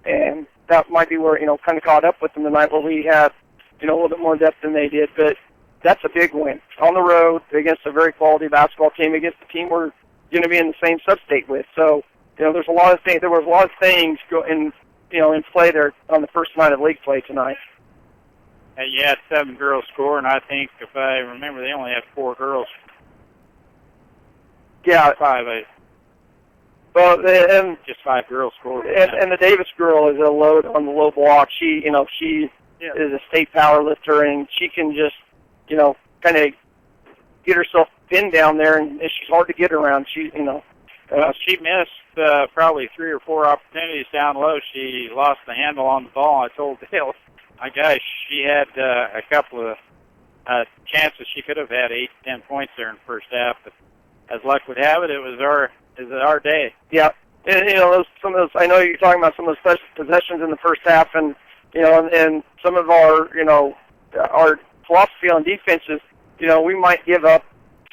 and that might be where, you know, kind of caught up with them tonight, where we have, you know, a little bit more depth than they did. But that's a big win on the road against a very quality basketball team, against the team we're going to be in the same sub-state with. So, there's a lot of things. There was a lot of things in play there on the first night of league play tonight. And you had 7 girls score, and I think, if I remember, they only had 4 girls. Yeah. 5. Well, and just 5 girls scored. And the Davis girl is a load on the low block. She is a state power lifter, and she can just, kind of get herself pinned down there, and she's hard to get around. She missed probably 3 or 4 opportunities down low. She lost the handle on the ball. I told Dale, my gosh, she had a couple of chances. She could have had 8, 10 points there in the first half, but as luck would have it, it was our day. Yeah, and some of those. I know you're talking about some of those special possessions in the first half, and and some of our our philosophy on defense is we might give up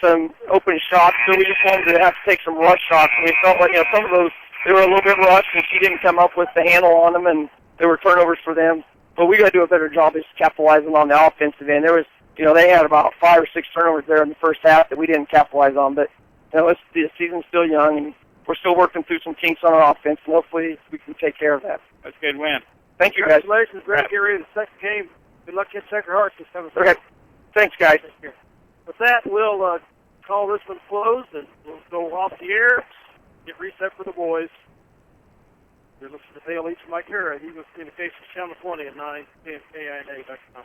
some open shots, so we just wanted to have to take some rush shots. And we felt like some of those they were a little bit rushed, and she didn't come up with the handle on them, and there were turnovers for them. But we got to do a better job of capitalizing on the offensive end. There was they had about 5 or 6 turnovers there in the first half that we didn't capitalize on, but. The season's still young, and we're still working through some kinks on our offense, and hopefully we can take care of that. That's a good win. Thank you, guys. Congratulations, Brett. Get ready for the second game. Good luck against Sacred Heart this time. Okay. Thanks, guys. With that, we'll call this one closed, and we'll go off the air, get reset for the boys. You're listening to Dale Leach and Mike Hara. He was in the case of Channel 20 at 9 KINA.com.